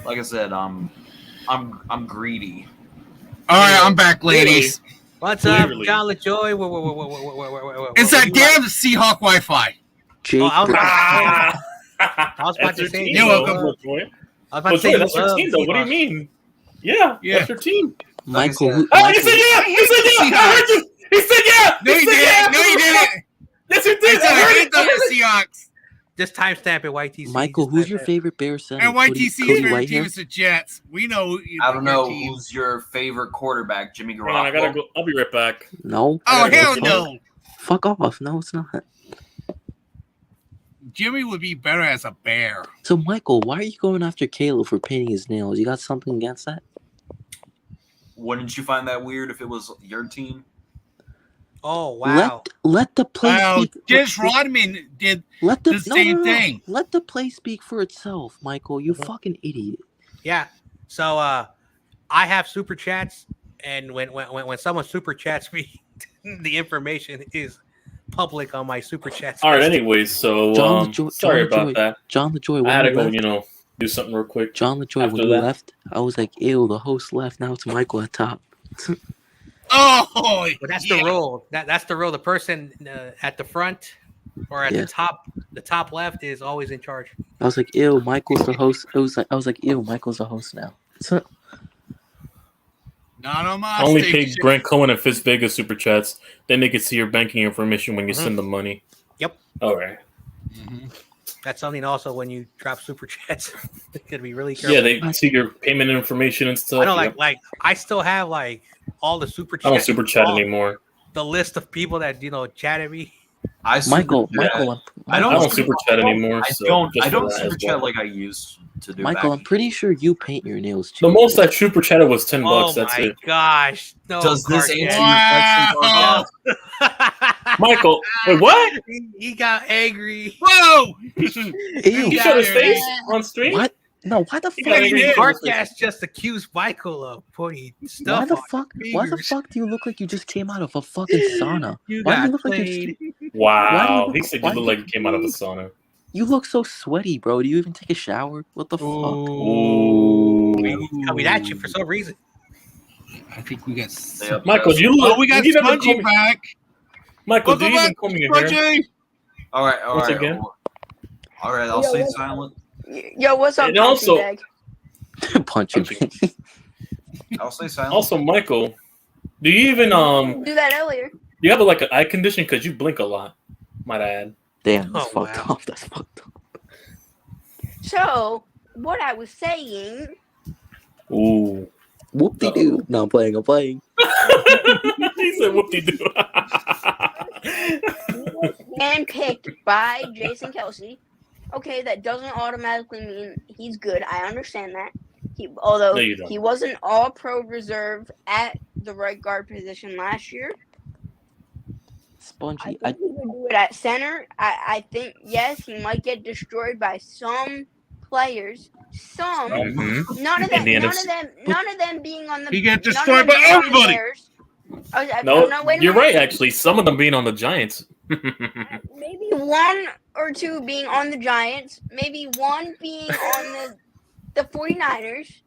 Like I said, I'm greedy. All right, I'm back, ladies. What's up, Clearly. John LaJoy? It's that damn Seahawk Wi-Fi. Jake, I was about That's to your say, team, You're though. welcome. LaJoy. I was about to say, That's your team, though. What do you mean? Yeah, that's your team. Michael. Oh, he said yeah! He said yeah! I heard you! He said yeah! No, you didn't. No, you didn't. Yes, you I did! said I I heard hate it! the Seahawks. Just timestamp it, YTC. Michael, who's your favorite Bears center? And YTC's Cody favorite Whitehair? team is the Jets. We know. I don't know team. who's your favorite quarterback, Jimmy Hang on, I gotta Garoppolo. go. I'll be right back. No. Oh gotta hell go. no! Fuck off. No, it's not. Jimmy would be better as a bear. So, Michael, why are you going after Caleb for painting his nails? You got something against that? Wouldn't you find that weird if it was your team? Oh wow! Let the play Well, speak. Dennis Rodman did Let the the same thing. Let the play speak for itself, Michael. You fucking idiot. Yeah. So I have super chats, and when someone super chats me, the information is public on my super chats. All right, anyways, so sorry about that. John LaJoy, I had to when go, you left, do something real quick. John LaJoy, after when you that. left, I was like, ew, the host left. Now it's Michael at top. Oh, But that's the rule. That's the rule. The person at the front or at Yeah. the top left is always in charge. I was like, ew, Michael's the host. I was like, ew, Michael's the host now. So, not on my I only station. paid Grant Cohen and Fitz Vegas super chats. Then they could see your banking information when you send the money. Yep. All right. Mhm. That's something also when you drop super chats. You gotta be really careful. Yeah, they see your payment information and stuff. I know, Yep. like I still have like all the super I don't chats. super chat all- anymore. The list of people that chat at me. Michael, I I don't don't super chat anymore. I So don't. just I for don't that super as chat well. like I used to do. Michael, back I'm pretty sure you paint your nails too. The most I super chatted was $10. Oh That's my it. gosh! No, Does this Carcat. answer your question, Wow. Carcat? Michael, wait, what? He got angry. Whoa! Ew. You showed his face on stream? What? No, why the He got fuck? angry. Yeah. Carcat just accused Michael of putting stuff Why the on fuck? his Why the fingers. fuck do you look like you just came out of a fucking sauna? You Why do you got look like you played. Wow. Why do you look- He said why you look do like you came out of a sauna. You look so sweaty, bro. Do you even take a shower? What the fuck? Ooh. He's coming at you for some reason. I think we got. Yep. Michael, do you look? Oh, we got you never Spongy comb- back. Michael, do Welcome you even back, comb your hair? Spongy. All right. Once again? All right. I'll stay silent. Yo, what's up, And Punchy also- Bag? Punching me. I'll stay silent. Also, Michael, do you even Do that earlier. you have like an eye condition because you blink a lot? Might add. Damn, that's Oh, fucked wow. up. That's fucked up. So, what I was saying, Ooh. Whoop de doo. No, I'm playing. He said whoop de doo. handpicked by Jason Kelsey. Okay, that doesn't automatically mean he's good. I understand that. Although No, you don't. he was an all-pro reserve at the right guard position last year. I Spongy. think he would do it at center. I think, yes, he might get destroyed by some players. Some. Mhm. None of them. In the None NFC. of them. None of them being on the. He get none of destroyed them by being on the everybody. Bears. No, wait a you're minute. right. Actually, some of them being on the Giants. Maybe one or two being on the Giants. Maybe one being on the 49ers.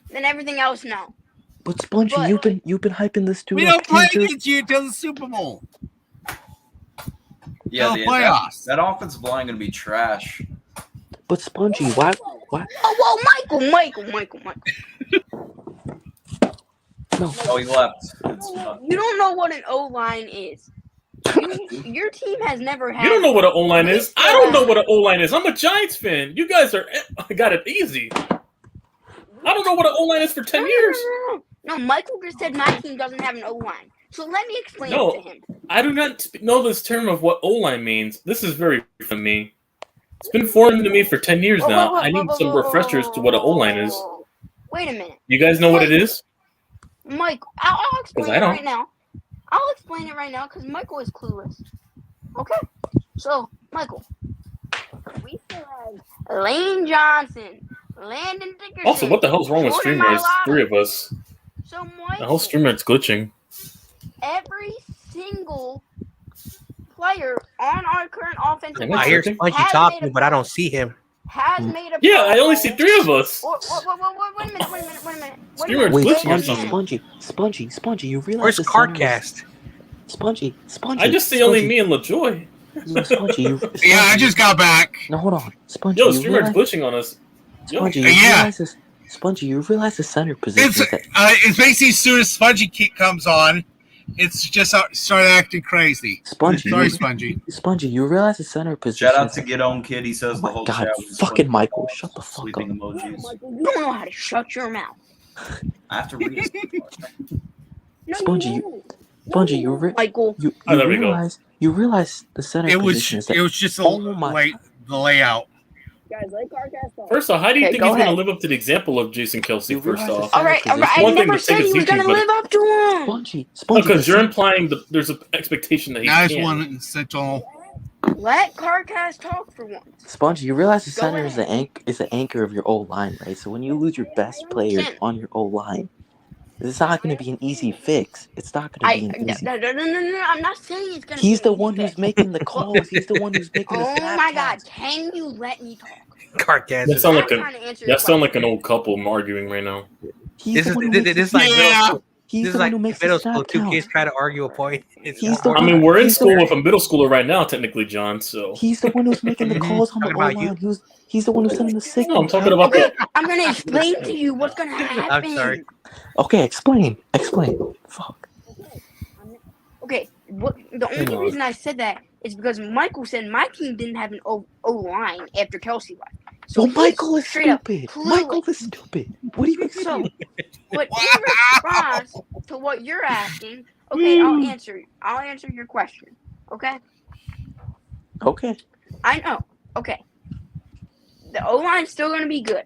Then everything else, no. But Spongy, But- you've been hyping this dude We up don't play team against you until the Super Bowl. Yeah, No playoffs. that offensive line gonna be trash. But Spongy, why? Oh, well, Michael. No. Oh, he left. It's not. You don't know what an O-line is. Your team has never had. You don't know what an O line is. I don't know what an O line is. I'm a Giants fan. You guys got it easy. I don't know what an O line is for 10 years. No, Michael just said my team doesn't have an O-line. So let me explain No. it to him. I do not know this term of what O line means. This is very for me. It's been foreign to me for 10 years now. I need some refreshers to what an O line is. Wait a minute. You guys know what it is? Mike, I'll explain I it don't. right now. I'll explain it right now because Michael is clueless. Okay? So, Michael, we still have Lane Johnson, Landon Dickerson. Also, what the hell's wrong with Jordan streamers? Mailata. 3 of us. So, The Michael, whole streamer is glitching. every single player on our current offensive Am I line hear tripping? Spongy has talking, made a but I don't pro- see him. has made a Yeah, I only pro- see 3 of us. Wait a minute. Wait a minute. Streamer's Wait, glitching or Spongy, something. Spongy. You realize Where's the center was- Cardcast? Spongy. I just see only me and LaJoy. No, Spongy, Yeah, I just got back. No, hold on. Spongy, Yo, you streamer's realize, glitching on us. Yo, Spongy, Yeah. Spongy, you realize the center position It's is that it's basically as soon as Spongy comes on, it's just start acting crazy. Spongy, Sorry, you, Spongy. Spongy, you realize the center position Shout out is to that- Get On Kid. He says Oh the my whole God, chat was fucking funny. Michael, shut the fuck Sleeping up. emojis. Michael, you don't know how to shut your mouth. I have to read his No, Spongy, you don't. Spongy, you Michael. Oh, there we go. realize the center It was position is that it was just Oh my- the layout. Guys, let Cardcast talk. First off, how do you Okay, think go he's going to ahead. live up to the example of Jason Kelsey, You first realize off? the All right. It's I one thing never to say said it's he was going to easy, but- live up to him. Spongy, Because the you're center- implying there's an expectation that he Nice can. one, Central. Let Cardcast talk for once. Spongy, you realize the Go center is the ahead. anchor of your O line, right? So when you lose your best player 100%. on your O line, it's not going to be an easy fix. It's not going to be an easy. No. I'm not saying it's going to He's be the an one easy who's fix. making the calls. He's the one who's making the Oh snap my God. counts. Can you let me talk? Cardcast. That sound I'm like a trying to answer your that sound like question. an old couple arguing right now. He's This the is one who this, makes this is the like Yeah. middle school. He's This is the like one who makes middle the school. snap Two kids counts. try to argue a point. It's He's the I mean, we're in He's the- school with a middle schooler right now, technically, John. So He's the one who's making the calls on the O Talking about you. line. He's the one who's sending the no, signal. I'm talking about Okay, I'm going to explain to you what's going to happen. I'm sorry. Okay, explain. Fuck. Okay, the Hang only on. reason I said that is because Michael said my team didn't have an O line after Kelsey left. So Well, Michael is straight up stupid. clueless. Michael is stupid. What do you expect? So, but in response to what you're asking, okay, I'll answer your question. Okay, Okay. I know. Okay. The O line's still gonna be good.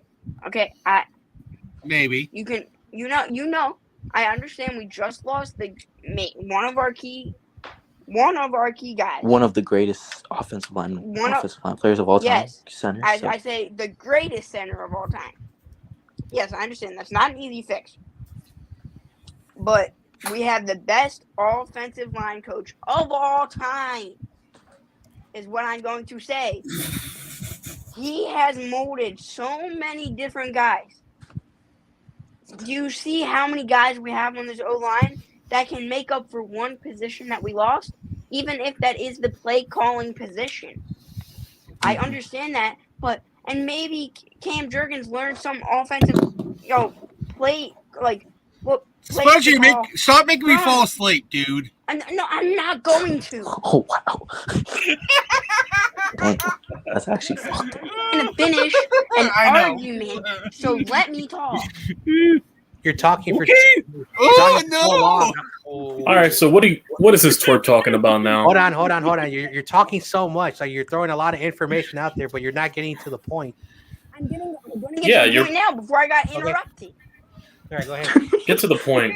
Okay. Maybe. You know. I understand. We just lost one of our key guys. One of the greatest offensive line players of all time. Yes. Center. I say the greatest center of all time. Yes, I understand. That's not an easy fix. But we have the best offensive line coach of all time, is what I'm going to say. He has molded so many different guys. Do you see how many guys we have on this O-line that can make up for one position that we lost? Even if that is the play calling position. I understand that, and maybe Cam Jurgens learned some offensive, play Spongy, stop making me fall asleep, dude. No, I'm not going to. Oh wow. Dang, that's actually fucked. I'm going to finish an argument, so let me talk. You're talking for. Okay. Oh no! All right, so what is this twerp talking about now? Hold on. You're talking so much, like you're throwing a lot of information out there, but you're not getting to the point. I'm going to get to the point now before I got interrupted. All right, go ahead. Get to the point.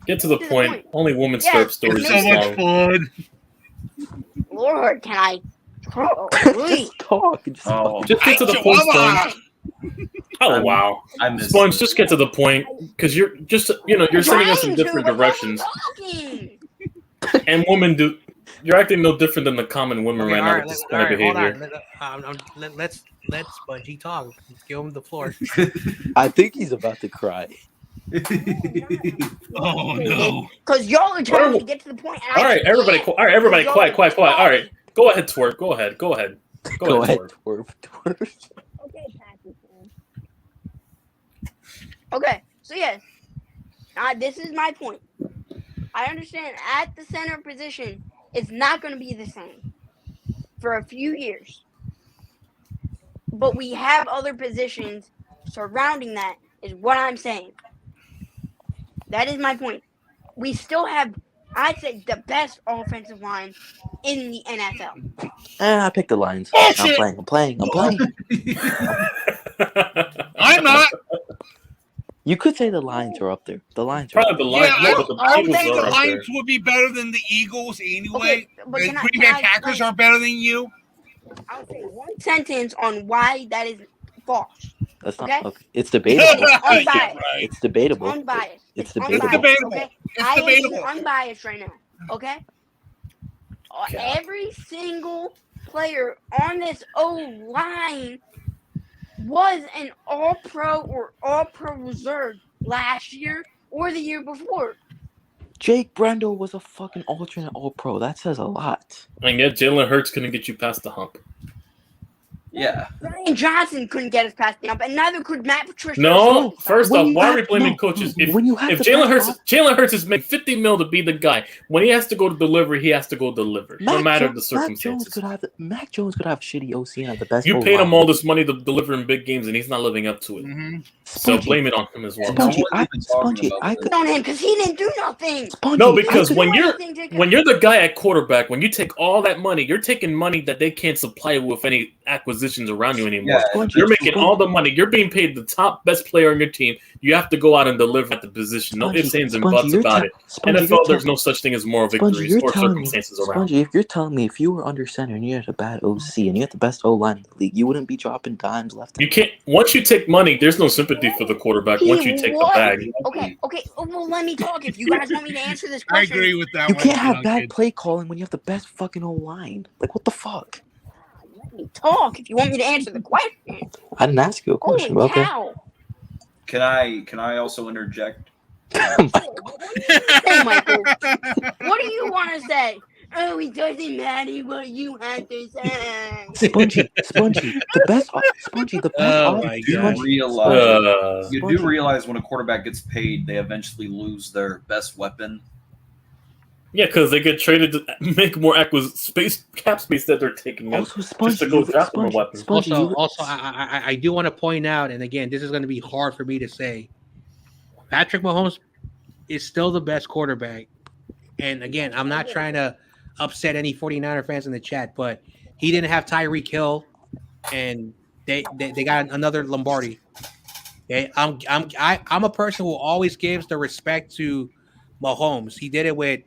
Get to the point. Only women stirp stories. So much fun. Lord, can I? Just talk. Just get to the point, Sponge. Oh wow, I missed Sponge, it. just get to the point because you're just you're sending us in different directions. And women you're acting no different than the common women right now with this kind of behavior. Let Spongy talk. Give him the floor. I think he's about to cry. Oh no! Because y'all are trying to get to the point. All right, everybody, quiet. All right, go ahead, twerp. Go ahead. Go ahead, Twerp. Okay, Patrick. Okay, so yes, this is my point. I understand at the center position, it's not going to be the same for a few years. But we have other positions surrounding that, is what I'm saying. That is my point. We still have, I'd say, the best offensive line in the NFL. I picked the Lions. Bullshit. I'm playing. I'm not. You could say the Lions are up there. The Lions are Probably up the there. Lions, Yeah, but the I Eagles think are the up Lions there. would be better than the Eagles anyway. Okay, but The can Green I Bay Packers are better than you. I'll say one sentence on why that is false. That's not Okay? okay. It's debatable. It's unbiased. It's debatable. Unbiased. It's unbiased, debatable. Okay? It's I am being debatable. unbiased right now. Okay? Every single player on this O-line was an all-pro or all-pro reserve last year or the year before. Jake Brendel was a fucking alternate all-pro. That says a lot. And yet Jalen Hurts couldn't get you past the hump. Yeah. Brian Johnson couldn't get us past the hump, and neither could Matt Patricia. No, first When off, you why are have- we blaming no, coaches? when you have If the Jalen Hurts is making $50 million to be the guy, when he has to go to deliver, he has to go deliver, no matter the circumstances. Mac Jones could have shitty OC and have the best. You paid O-line. him all this money to deliver in big games, and he's not living up to it. Mm-hmm. So Spongy. blame it on him as well. Spongy, No one's even talking about I this. could. on him because he didn't do nothing. Spongy, No, I because could- when you're the guy at quarterback, when you take all that money, you're taking money that they can't supply with any acquisitions around you anymore. Yeah, Spongy, You're making all the money. You're being paid the top best player on your team. You have to go out and deliver at the position. No ifs, ands, and buts about it. NFL, there's no such thing as moral victories or circumstances around. Spongy, if you're telling me if you were under center and you had a bad OC and you had the best O-line in the league, you wouldn't be dropping dimes left. You can't. Once you take money, there's no sympathy for the quarterback. Once you take the bag, Okay. Oh, well, let me talk. If you guys want me to answer this I question, agree with that. You one, can't have Duncan. bad play calling when you have the best fucking O-line. Like, what the fuck? let me talk. If you want me to answer the question, I didn't ask you a holy question, but okay. cow! Can I also interject? Hey, Michael, what do you want to say? Oh, it doesn't matter what you have to say. Spongy, the best. Oh my You God. do realize you Spongy. do realize when a quarterback gets paid, they eventually lose their best weapon. yeah, because they get traded to make more cap space that they're taking up Also, just Spongy, to go draft more weapons. Spongy, Also, I do want to point out, and again, this is going to be hard for me to say. Patrick Mahomes is still the best quarterback, and again, I'm not trying to upset any 49er fans in the chat, but he didn't have Tyreek Hill, and they got another Lombardi. Okay, I'm a person who always gives the respect to Mahomes. He did it with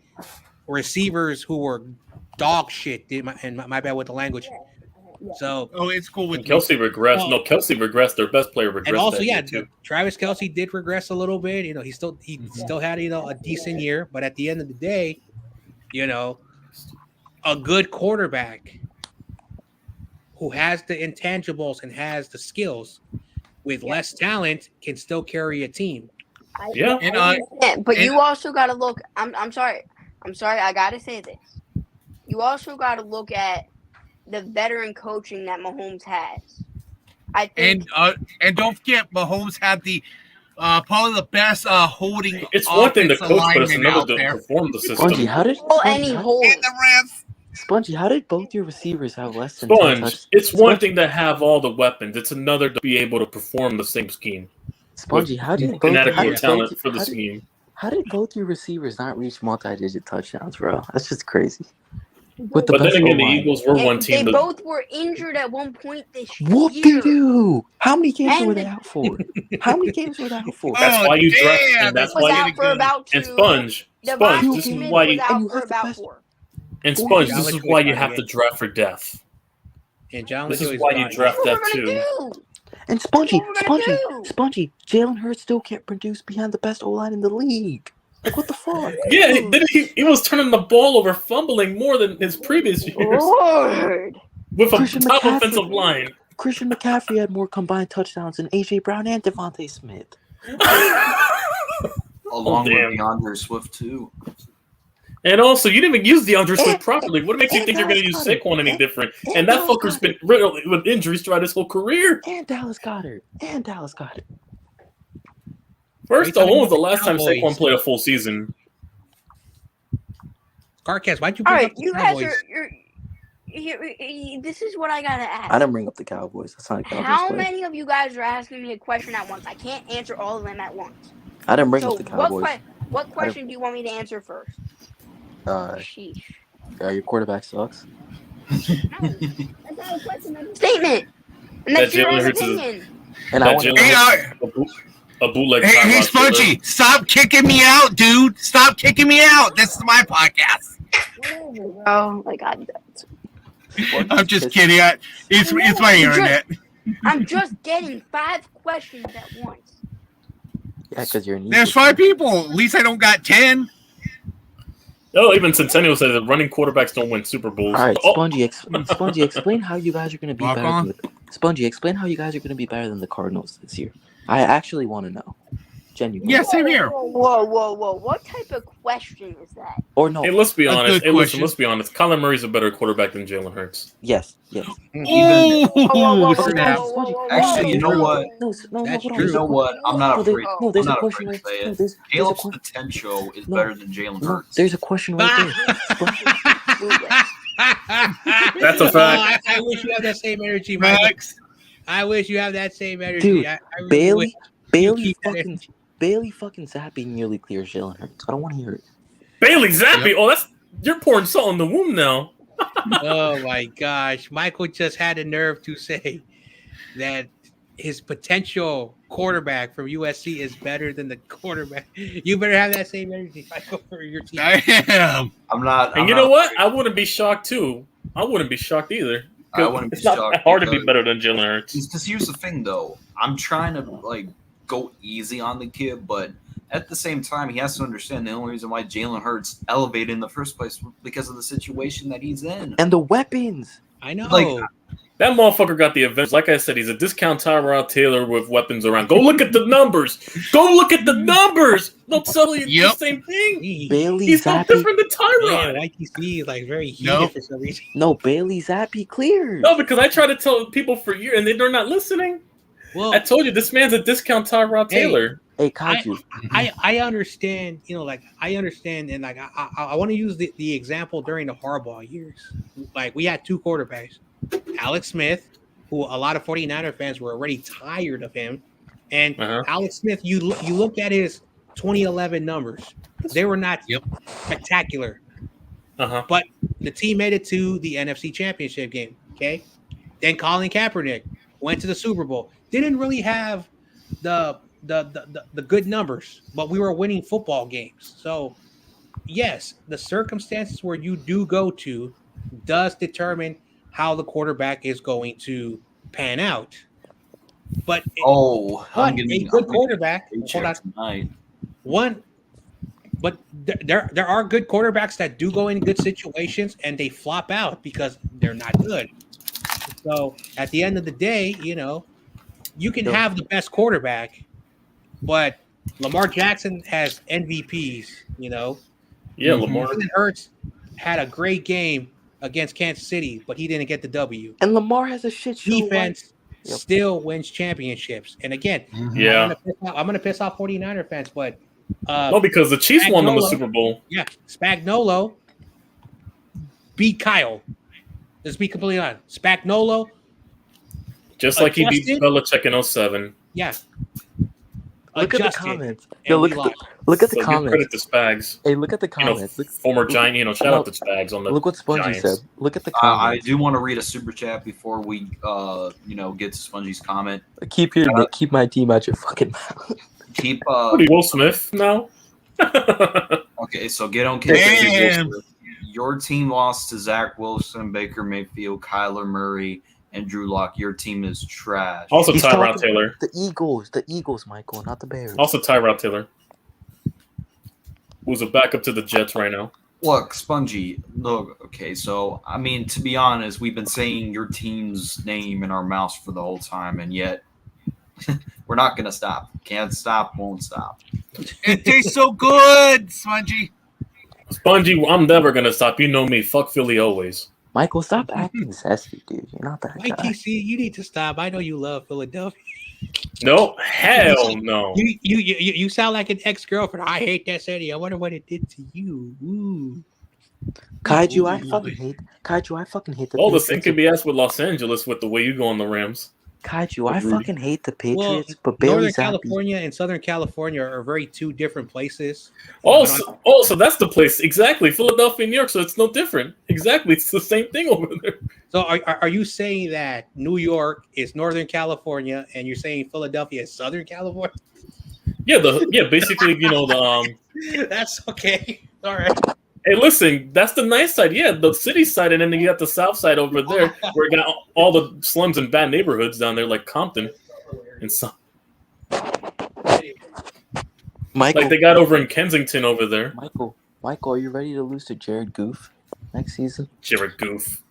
receivers who were dog shit. And my bad with the language. So it's cool with And Kelsey regressed. Oh. No, Kelsey regressed. Their best player regressed. and also, that yeah, year, too. Travis Kelce did regress a little bit. You know, he still had a decent year, but at the end of the day, you know, a good quarterback who has the intangibles and has the skills with less talent can still carry a team. Yeah. And But and- you also got to look. I'm sorry. I got to say this. You also got to look at the veteran coaching that Mahomes has. I think. and don't forget, Mahomes had the probably the best holding. It's one thing to offensive coach, but it's lineman another out to there. perform the system. Spongy, how did Pull any hole. And the refs. Spongy, how did both your receivers have less than 10 Sponge, touchdowns? it's one thing to have all the weapons. It's another to be able to perform the same scheme. Spongy, how did both Inadequate talent for the how did- scheme. How did both your receivers not reach multi-digit touchdowns, bro? That's just crazy. With the But best then again, the O-line. Eagles were one And team. they that- both were injured at one point this What year. they do? How many games And were they the- out for? How many games were they out for? That's why you draft- damn, and that's was why out you for about two. and Sponge, Devontae this is Smith why was you out and you for have the about best- 4. and Sponge. John This is LeJoy why you got have it. to draft for death. And John This is LeJoy's why you gone. draft What that we're too. gonna do? And Spongy, What we're gonna do? Spongy, Jalen Hurts still can't produce behind the best O-line in the league. Like, what the fuck? Yeah, he was turning the ball over, fumbling more than his previous years Lord. with a Christian top McCaffrey. offensive line. Christian McCaffrey had more combined touchdowns than A.J. Brown and Devontae Smith. Along damn. with DeAndre Swift too. And also, you didn't even use DeAndre Swift And- properly. What makes you and think you're going to use Dallas Goedert. Saquon any And- different? and And that Dallas fucker's been riddled with injuries throughout his whole career. And Dallas Goedert. First, Wait till when was the the last time Cowboys. Saquon played a full season? Carcast, why'd you All bring right, up the you guys Cowboys? this is what I gotta ask. I didn't bring up the Cowboys. That's not a Cowboys How play. many of you guys are asking me a question at once? I can't answer all of them at once. I didn't bring So up the Cowboys. what question do you want me to answer first? Sheesh. Your quarterback sucks. No, that's not a question. That's a statement. And That that's your Jalen own Hurts is- opinion. And I That want Jalen Hey, Hurts- a bootleg. Hey, Tyrod Taylor. Spongy, stop kicking me out, dude. Stop kicking me out. This is my podcast. Oh my god. I'm just kidding. It's my internet. I'm just getting 5 questions at once. Yeah, because you're an There's Eagles 5 fan. people. At least I don't got 10. Oh, even Centennial says that running quarterbacks don't win Super Bowls. All right, Oh, Spongy, explain how you guys are going to be Rock better. on. Spongy, explain how you guys are going to be better than the Cardinals this year. I actually want to know. Genuinely. Yeah, same here. Whoa. What type of question is that? Or no. hey, let's be A honest. good Hey, listen, question. let's be honest. Kyler Murray's a better quarterback than Jalen Hurts. Yes. Ooh, Whoa, snap. Actually, you know what? No, That's hold on. true. You know what? I'm not No, there- afraid. no, there's I'm a not question afraid to right say no, it. there's a Caleb's question. potential is No. better than Jalen No, Hurts. there's a question right there. That's a fact. I wish you have that same energy, Michael. Max. I wish you have that same energy. Dude, I really Bailey, wish you Bailey keep that fucking, energy. Bailey fucking Zappi nearly clears Jalen Hurts. I don't want to hear it. Bailey Zappi. Oh, that's you're pouring salt in the wound now. Oh my gosh. Michael just had the nerve to say that his potential quarterback from USC is better than the quarterback. You better have that same energy, Michael, for your team. I am. I'm not. And I'm you not know what? afraid. I wouldn't be shocked too. I wouldn't be shocked either. I wouldn't be It's not shocked that hard to be because- better than Jalen Hurts. Because here's the thing, though. I'm trying to like go easy on the kid, but at the same time, he has to understand the only reason why Jalen Hurts elevated in the first place was because of the situation that he's in. And the weapons. I know. Like, That motherfucker got the events. Like I said, he's a discount Tyrod Taylor with weapons around. Go look at the numbers. Go look at the numbers. They'll tell you Yep. the same thing. Bailey He's no Zappi. different than yeah, Tyrod. YTC is like very heated Nope. for some reason. No, Bailey Zappi clears. No, because I try to tell people for years, and they're not listening. Well, I told you this man's a discount Tyrod Hey. Taylor. Hey, Kaju. I understand, I understand, and like I want to use the example during the Harbaugh years. Like we had 2 quarterbacks, Alex Smith, who a lot of 49er fans were already tired of him, and Uh-huh. Alex Smith. You look at his 2011 numbers; they were not Yep. spectacular. Uh-huh. But the team made it to the NFC Championship game. Okay, then Colin Kaepernick went to the Super Bowl. Didn't really have the good numbers, but we were winning football games. So yes, the circumstances where you do go to does determine how the quarterback is going to pan out. But I'm a getting good quarterback. Hold on. paycheck tonight. But there are good quarterbacks that do go in good situations and they flop out because they're not good. So at the end of the day, you can have the best quarterback, but Lamar Jackson has MVPs. Yeah, Lamar. Jalen Hurts had a great game against Kansas City, but he didn't get the W. And Lamar has a shit show. Defense Yep. still wins championships. And again, Yeah. I'm gonna piss off 49er fans, but No, because the Chiefs won them the Spagnuolo- Super Bowl. yeah, Spagnuolo beat Kyle. Let's be completely honest. Spagnuolo, Just like he beat Justin? Belichick in 07. yeah. Look at the adjusted, comments. and Yo, we look at lost. look at So the give credit comments. to Spags. Hey, look at the comments. Look, Former Giant, shout out to Spags on the look what Spongy Giants. said. Look at the I comments. do want to read a super chat before we, get to Spongy's comment. Keep my team out your fucking mouth. Keep Pretty Will Smith now. okay. So get on kids. Damn. Your team lost to Zach Wilson, Baker Mayfield, Kyler Murray, and Drew Lock. Your team is trash. Also He's Tyrod talking- Taylor. The Eagles, Michael, not the Bears. Also Tyrod Taylor. Who's a backup to the Jets right now. Look, Spongy. Look, okay. So I mean, to be honest, we've been saying your team's name in our mouths for the whole time, and yet we're not gonna stop. Can't stop. Won't stop. It tastes so good, Spongy. Spongy, I'm never gonna stop. You know me. Fuck Philly always. Michael, stop acting sassy, dude. You're not that Mike guy. TC, you need to stop. I know you love Philadelphia. No, hell no. You sound like an ex-girlfriend. I hate that city. I wonder what it did to you. Ooh. Kaiju, I fucking hate the All the same Patriots. can be asked with Los Angeles with the way you go on the Rams. Kaiju, I Rudy. fucking hate the Well, Patriots, but Northern Bailey's happy. California and Southern California are very two different places. Also, that's the place. Exactly. Philadelphia, New York, so it's no different. Exactly. It's the same thing over there. So are you saying that New York is Northern California and you're saying Philadelphia is Southern California? Yeah, basically, the That's okay. All right. Hey, listen, that's the nice side. Yeah, the city side, and then you got the south side over there, where you got all the slums and bad neighborhoods down there, like Compton, and so, Michael, like they got over in Kensington over there. Michael, are you ready to lose to Jared Goof next season? Jared Goof.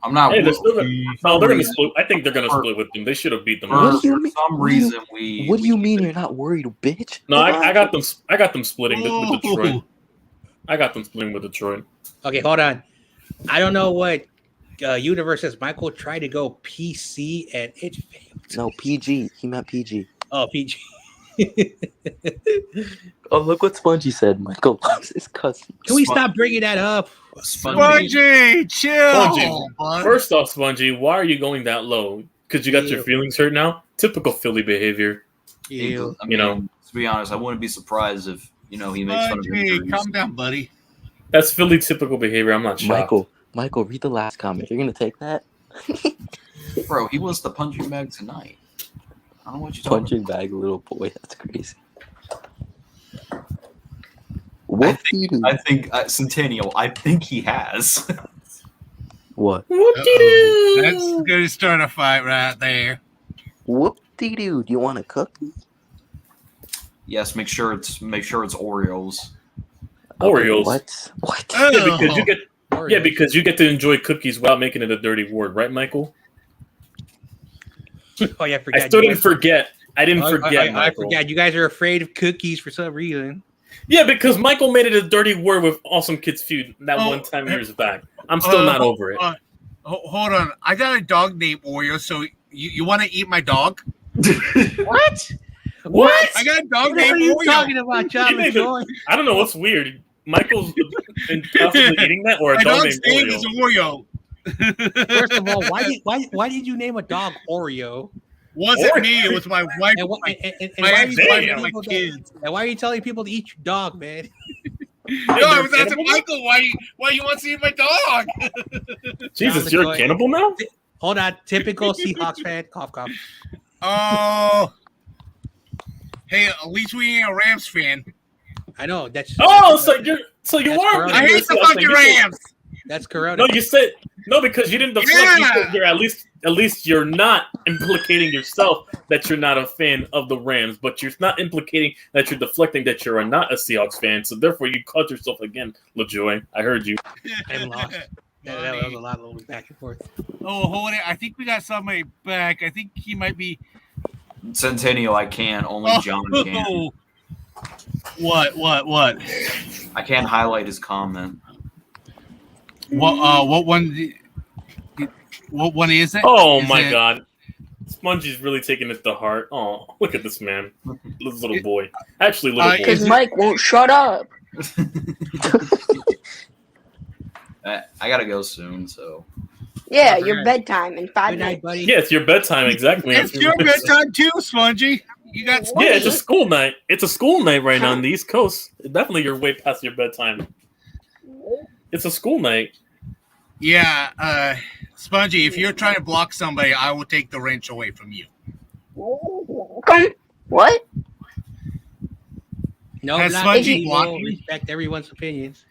I'm not. Hey, they're still gonna, no, they're gonna reason- split. I think they're gonna split with them. They should have beat them. What For do you mean- some what do you- reason, we. What do you mean you're not worried, bitch? No, I got them. I got them splitting with Ooh. Detroit. I got them splitting with Detroit. Okay, hold on. I don't know what universe is. Michael tried to go PC and it failed. No, PG. He meant PG. Oh, PG. Oh, look what Spongy said. Michael loves his cousin. Can we stop bringing that up? Spongy, chill. Spongy. bud. First off, Spongy, why are you going that low? Because you got your Ew. feelings hurt now. Typical Philly behavior. Ew. I mean, You know. to be honest, I wouldn't be surprised if he makes fun of Spongy, injuries. calm down, buddy. That's Philly typical behavior. I'm not shocked. Michael, read the last comment. You're gonna take that Bro, he wants the punching bag tonight. I don't know what you're talking punching bag, little boy. That's crazy. What do you do? I think Centennial. I think he has. What? Whoop-de-doo. That's going to start a fight right there. Whoop de doo. Do you want a cookie? Yes, make sure it's Oreos. Oreos. What? What? Yeah, because you get Oreos. yeah, because you get to enjoy cookies without making it a dirty word, right, Michael? Oh yeah, I forgot. I still you didn't guys- forget. I didn't forget. I Michael. forgot. You guys are afraid of cookies for some reason. Yeah, because Michael made it a dirty word with Awesome Kids Feud that Oh, one time years back. I'm still not over it. Hold on. I got a dog named Oreo, so you want to eat my dog? What? What? I got a dog What the hell are named you Oreo. talking about, John You McJoy? I don't know what's weird. Michael's been possibly eating that or a My dog dog's named name Oreo. is Oreo. First of all, why did you name a dog Oreo? Wasn't Oreo. me. It was my wife, And, my and my why are you ex-wife, telling and my people that- kids. and why are you telling people to eat your dog, man? No, I was asking Michael why you want to see my dog. Jesus, you're a cannibal now? Hold on. Typical Seahawks fan. Cough, cough. Oh. Hey, at least we ain't a Rams fan. I know. That's So you That's are. correct. I hate the fucking Rams. That's correct. No, you said no because you didn't deflect. Yeah. You said you're at least you're not implicating yourself that you're not a fan of the Rams, but you're not implicating that you're deflecting that you're not a Seahawks fan. So therefore, you caught yourself again, LaJoy. I heard you. I'm lost. That was a lot of back and forth. Oh, hold it. I think we got somebody back. I think he might be. Centennial, I can't. Only John can. What? I can't highlight his comment. What one? What one is it? Oh Is my it- God, Spongy's really taking it to heart. Oh, look at this man, this little boy. Actually, little boy. Because Mike won't shut up. I gotta go soon, so. Yeah, Alright. your bedtime in 5 Good night, minutes. buddy. Yeah, it's your bedtime exactly. It's your bedtime too, Spongy. You got Yeah, it's a school night. It's a school night right now on the East Coast. Definitely, you're way past your bedtime. It's a school night. Yeah, Spongy. If you're trying to block somebody, I will take the wrench away from you. What? No, Has not Spongy we blocked will you? respect everyone's opinions.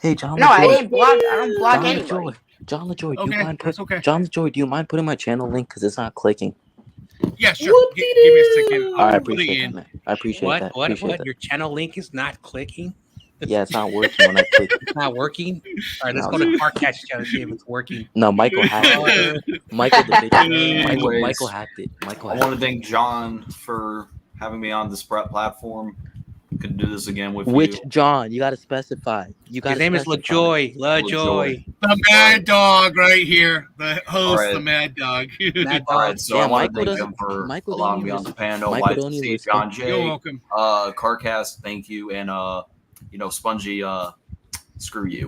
Hey, John. No, I LaJoy. didn't block. I don't block John anybody. LaJoy. John LaJoy, do you Okay, mind that's okay. John LaJoy, do you mind putting my channel link because it's not clicking? Yeah, sure. Give me a second. I I'll put it appreciate in. that, man. I appreciate that. What? Appreciate that. Your channel link is not clicking? Yeah, it's not working when I click. It's not working? All right, let's No, go to Parcatch channel see if it's working. No, Michael hacked it. Michael the bitch. Anyways, Michael hacked it. Michael I hacked want to thank John for having me on this platform. Could do this again with it. Which you. John? You got to specify. You got. His name is LaJoy. LaJoy. The Mad Dog right here. The host, All right. the Mad Dog. Mad All Dog. right, so Yeah, I want to Michael thank him for Michael don't allowing me even on the panel. Michael don't YC, even John You're J, welcome. Carcast, thank you, and Spongy, screw you.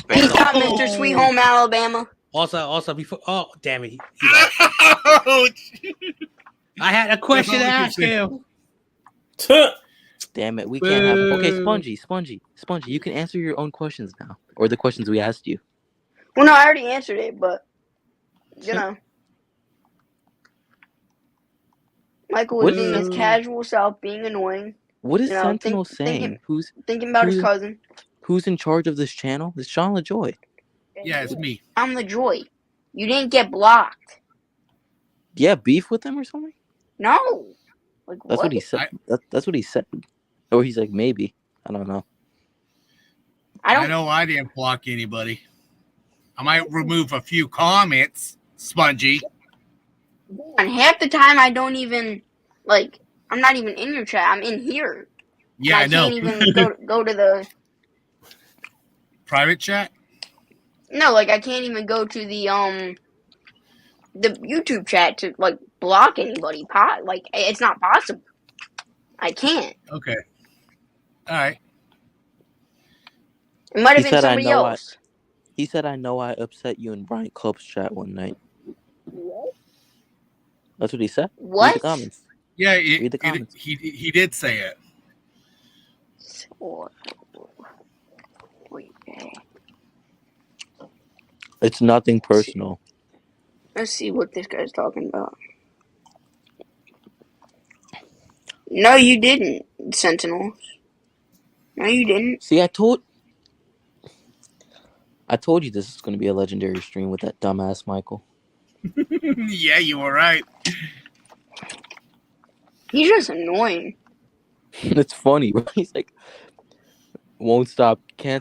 Peace out, Mr. Sweet Home Alabama. Also, before. Oh, damn it. He left. I had a question to ask him. Damn it, we can't have. Okay, Spongy. You can answer your own questions now, or the questions we asked you. Well, no, I already answered it, but you know, Michael was What being is- his casual self, being annoying, What is You know, Sentinel thinking- saying? thinking about his Who- cousin. Who's in charge of this channel? It's John LaJoy. Yeah, it's me. I'm the joy. You didn't get blocked. Yeah, beef with him or something? No. Like That's what he said. That's what he said. Or he's like, maybe. I don't know. I I don't. know I didn't block anybody. I might remove a few comments, Spongy. And half the time, I don't even like. I'm not even in your chat. I'm in here. Yeah, I know. can't even go to the. Private chat? No, like I can't even go to the YouTube chat to like block anybody. Like it's not possible. I can't. Okay. All right. It might have He been said, "I somebody know else. He said, I know I upset you in Brian Cope's chat one night. That's what he said. Read What? the comments. Yeah, Read the comments. he did say it. Wait, It's nothing personal. let's see what this guy's talking about. No, you didn't, Sentinels. No, you didn't. See, I told you this is going to be a legendary stream with that dumbass Michael. Yeah, you were right. He's just annoying. It's funny, right? He's like, won't stop, can't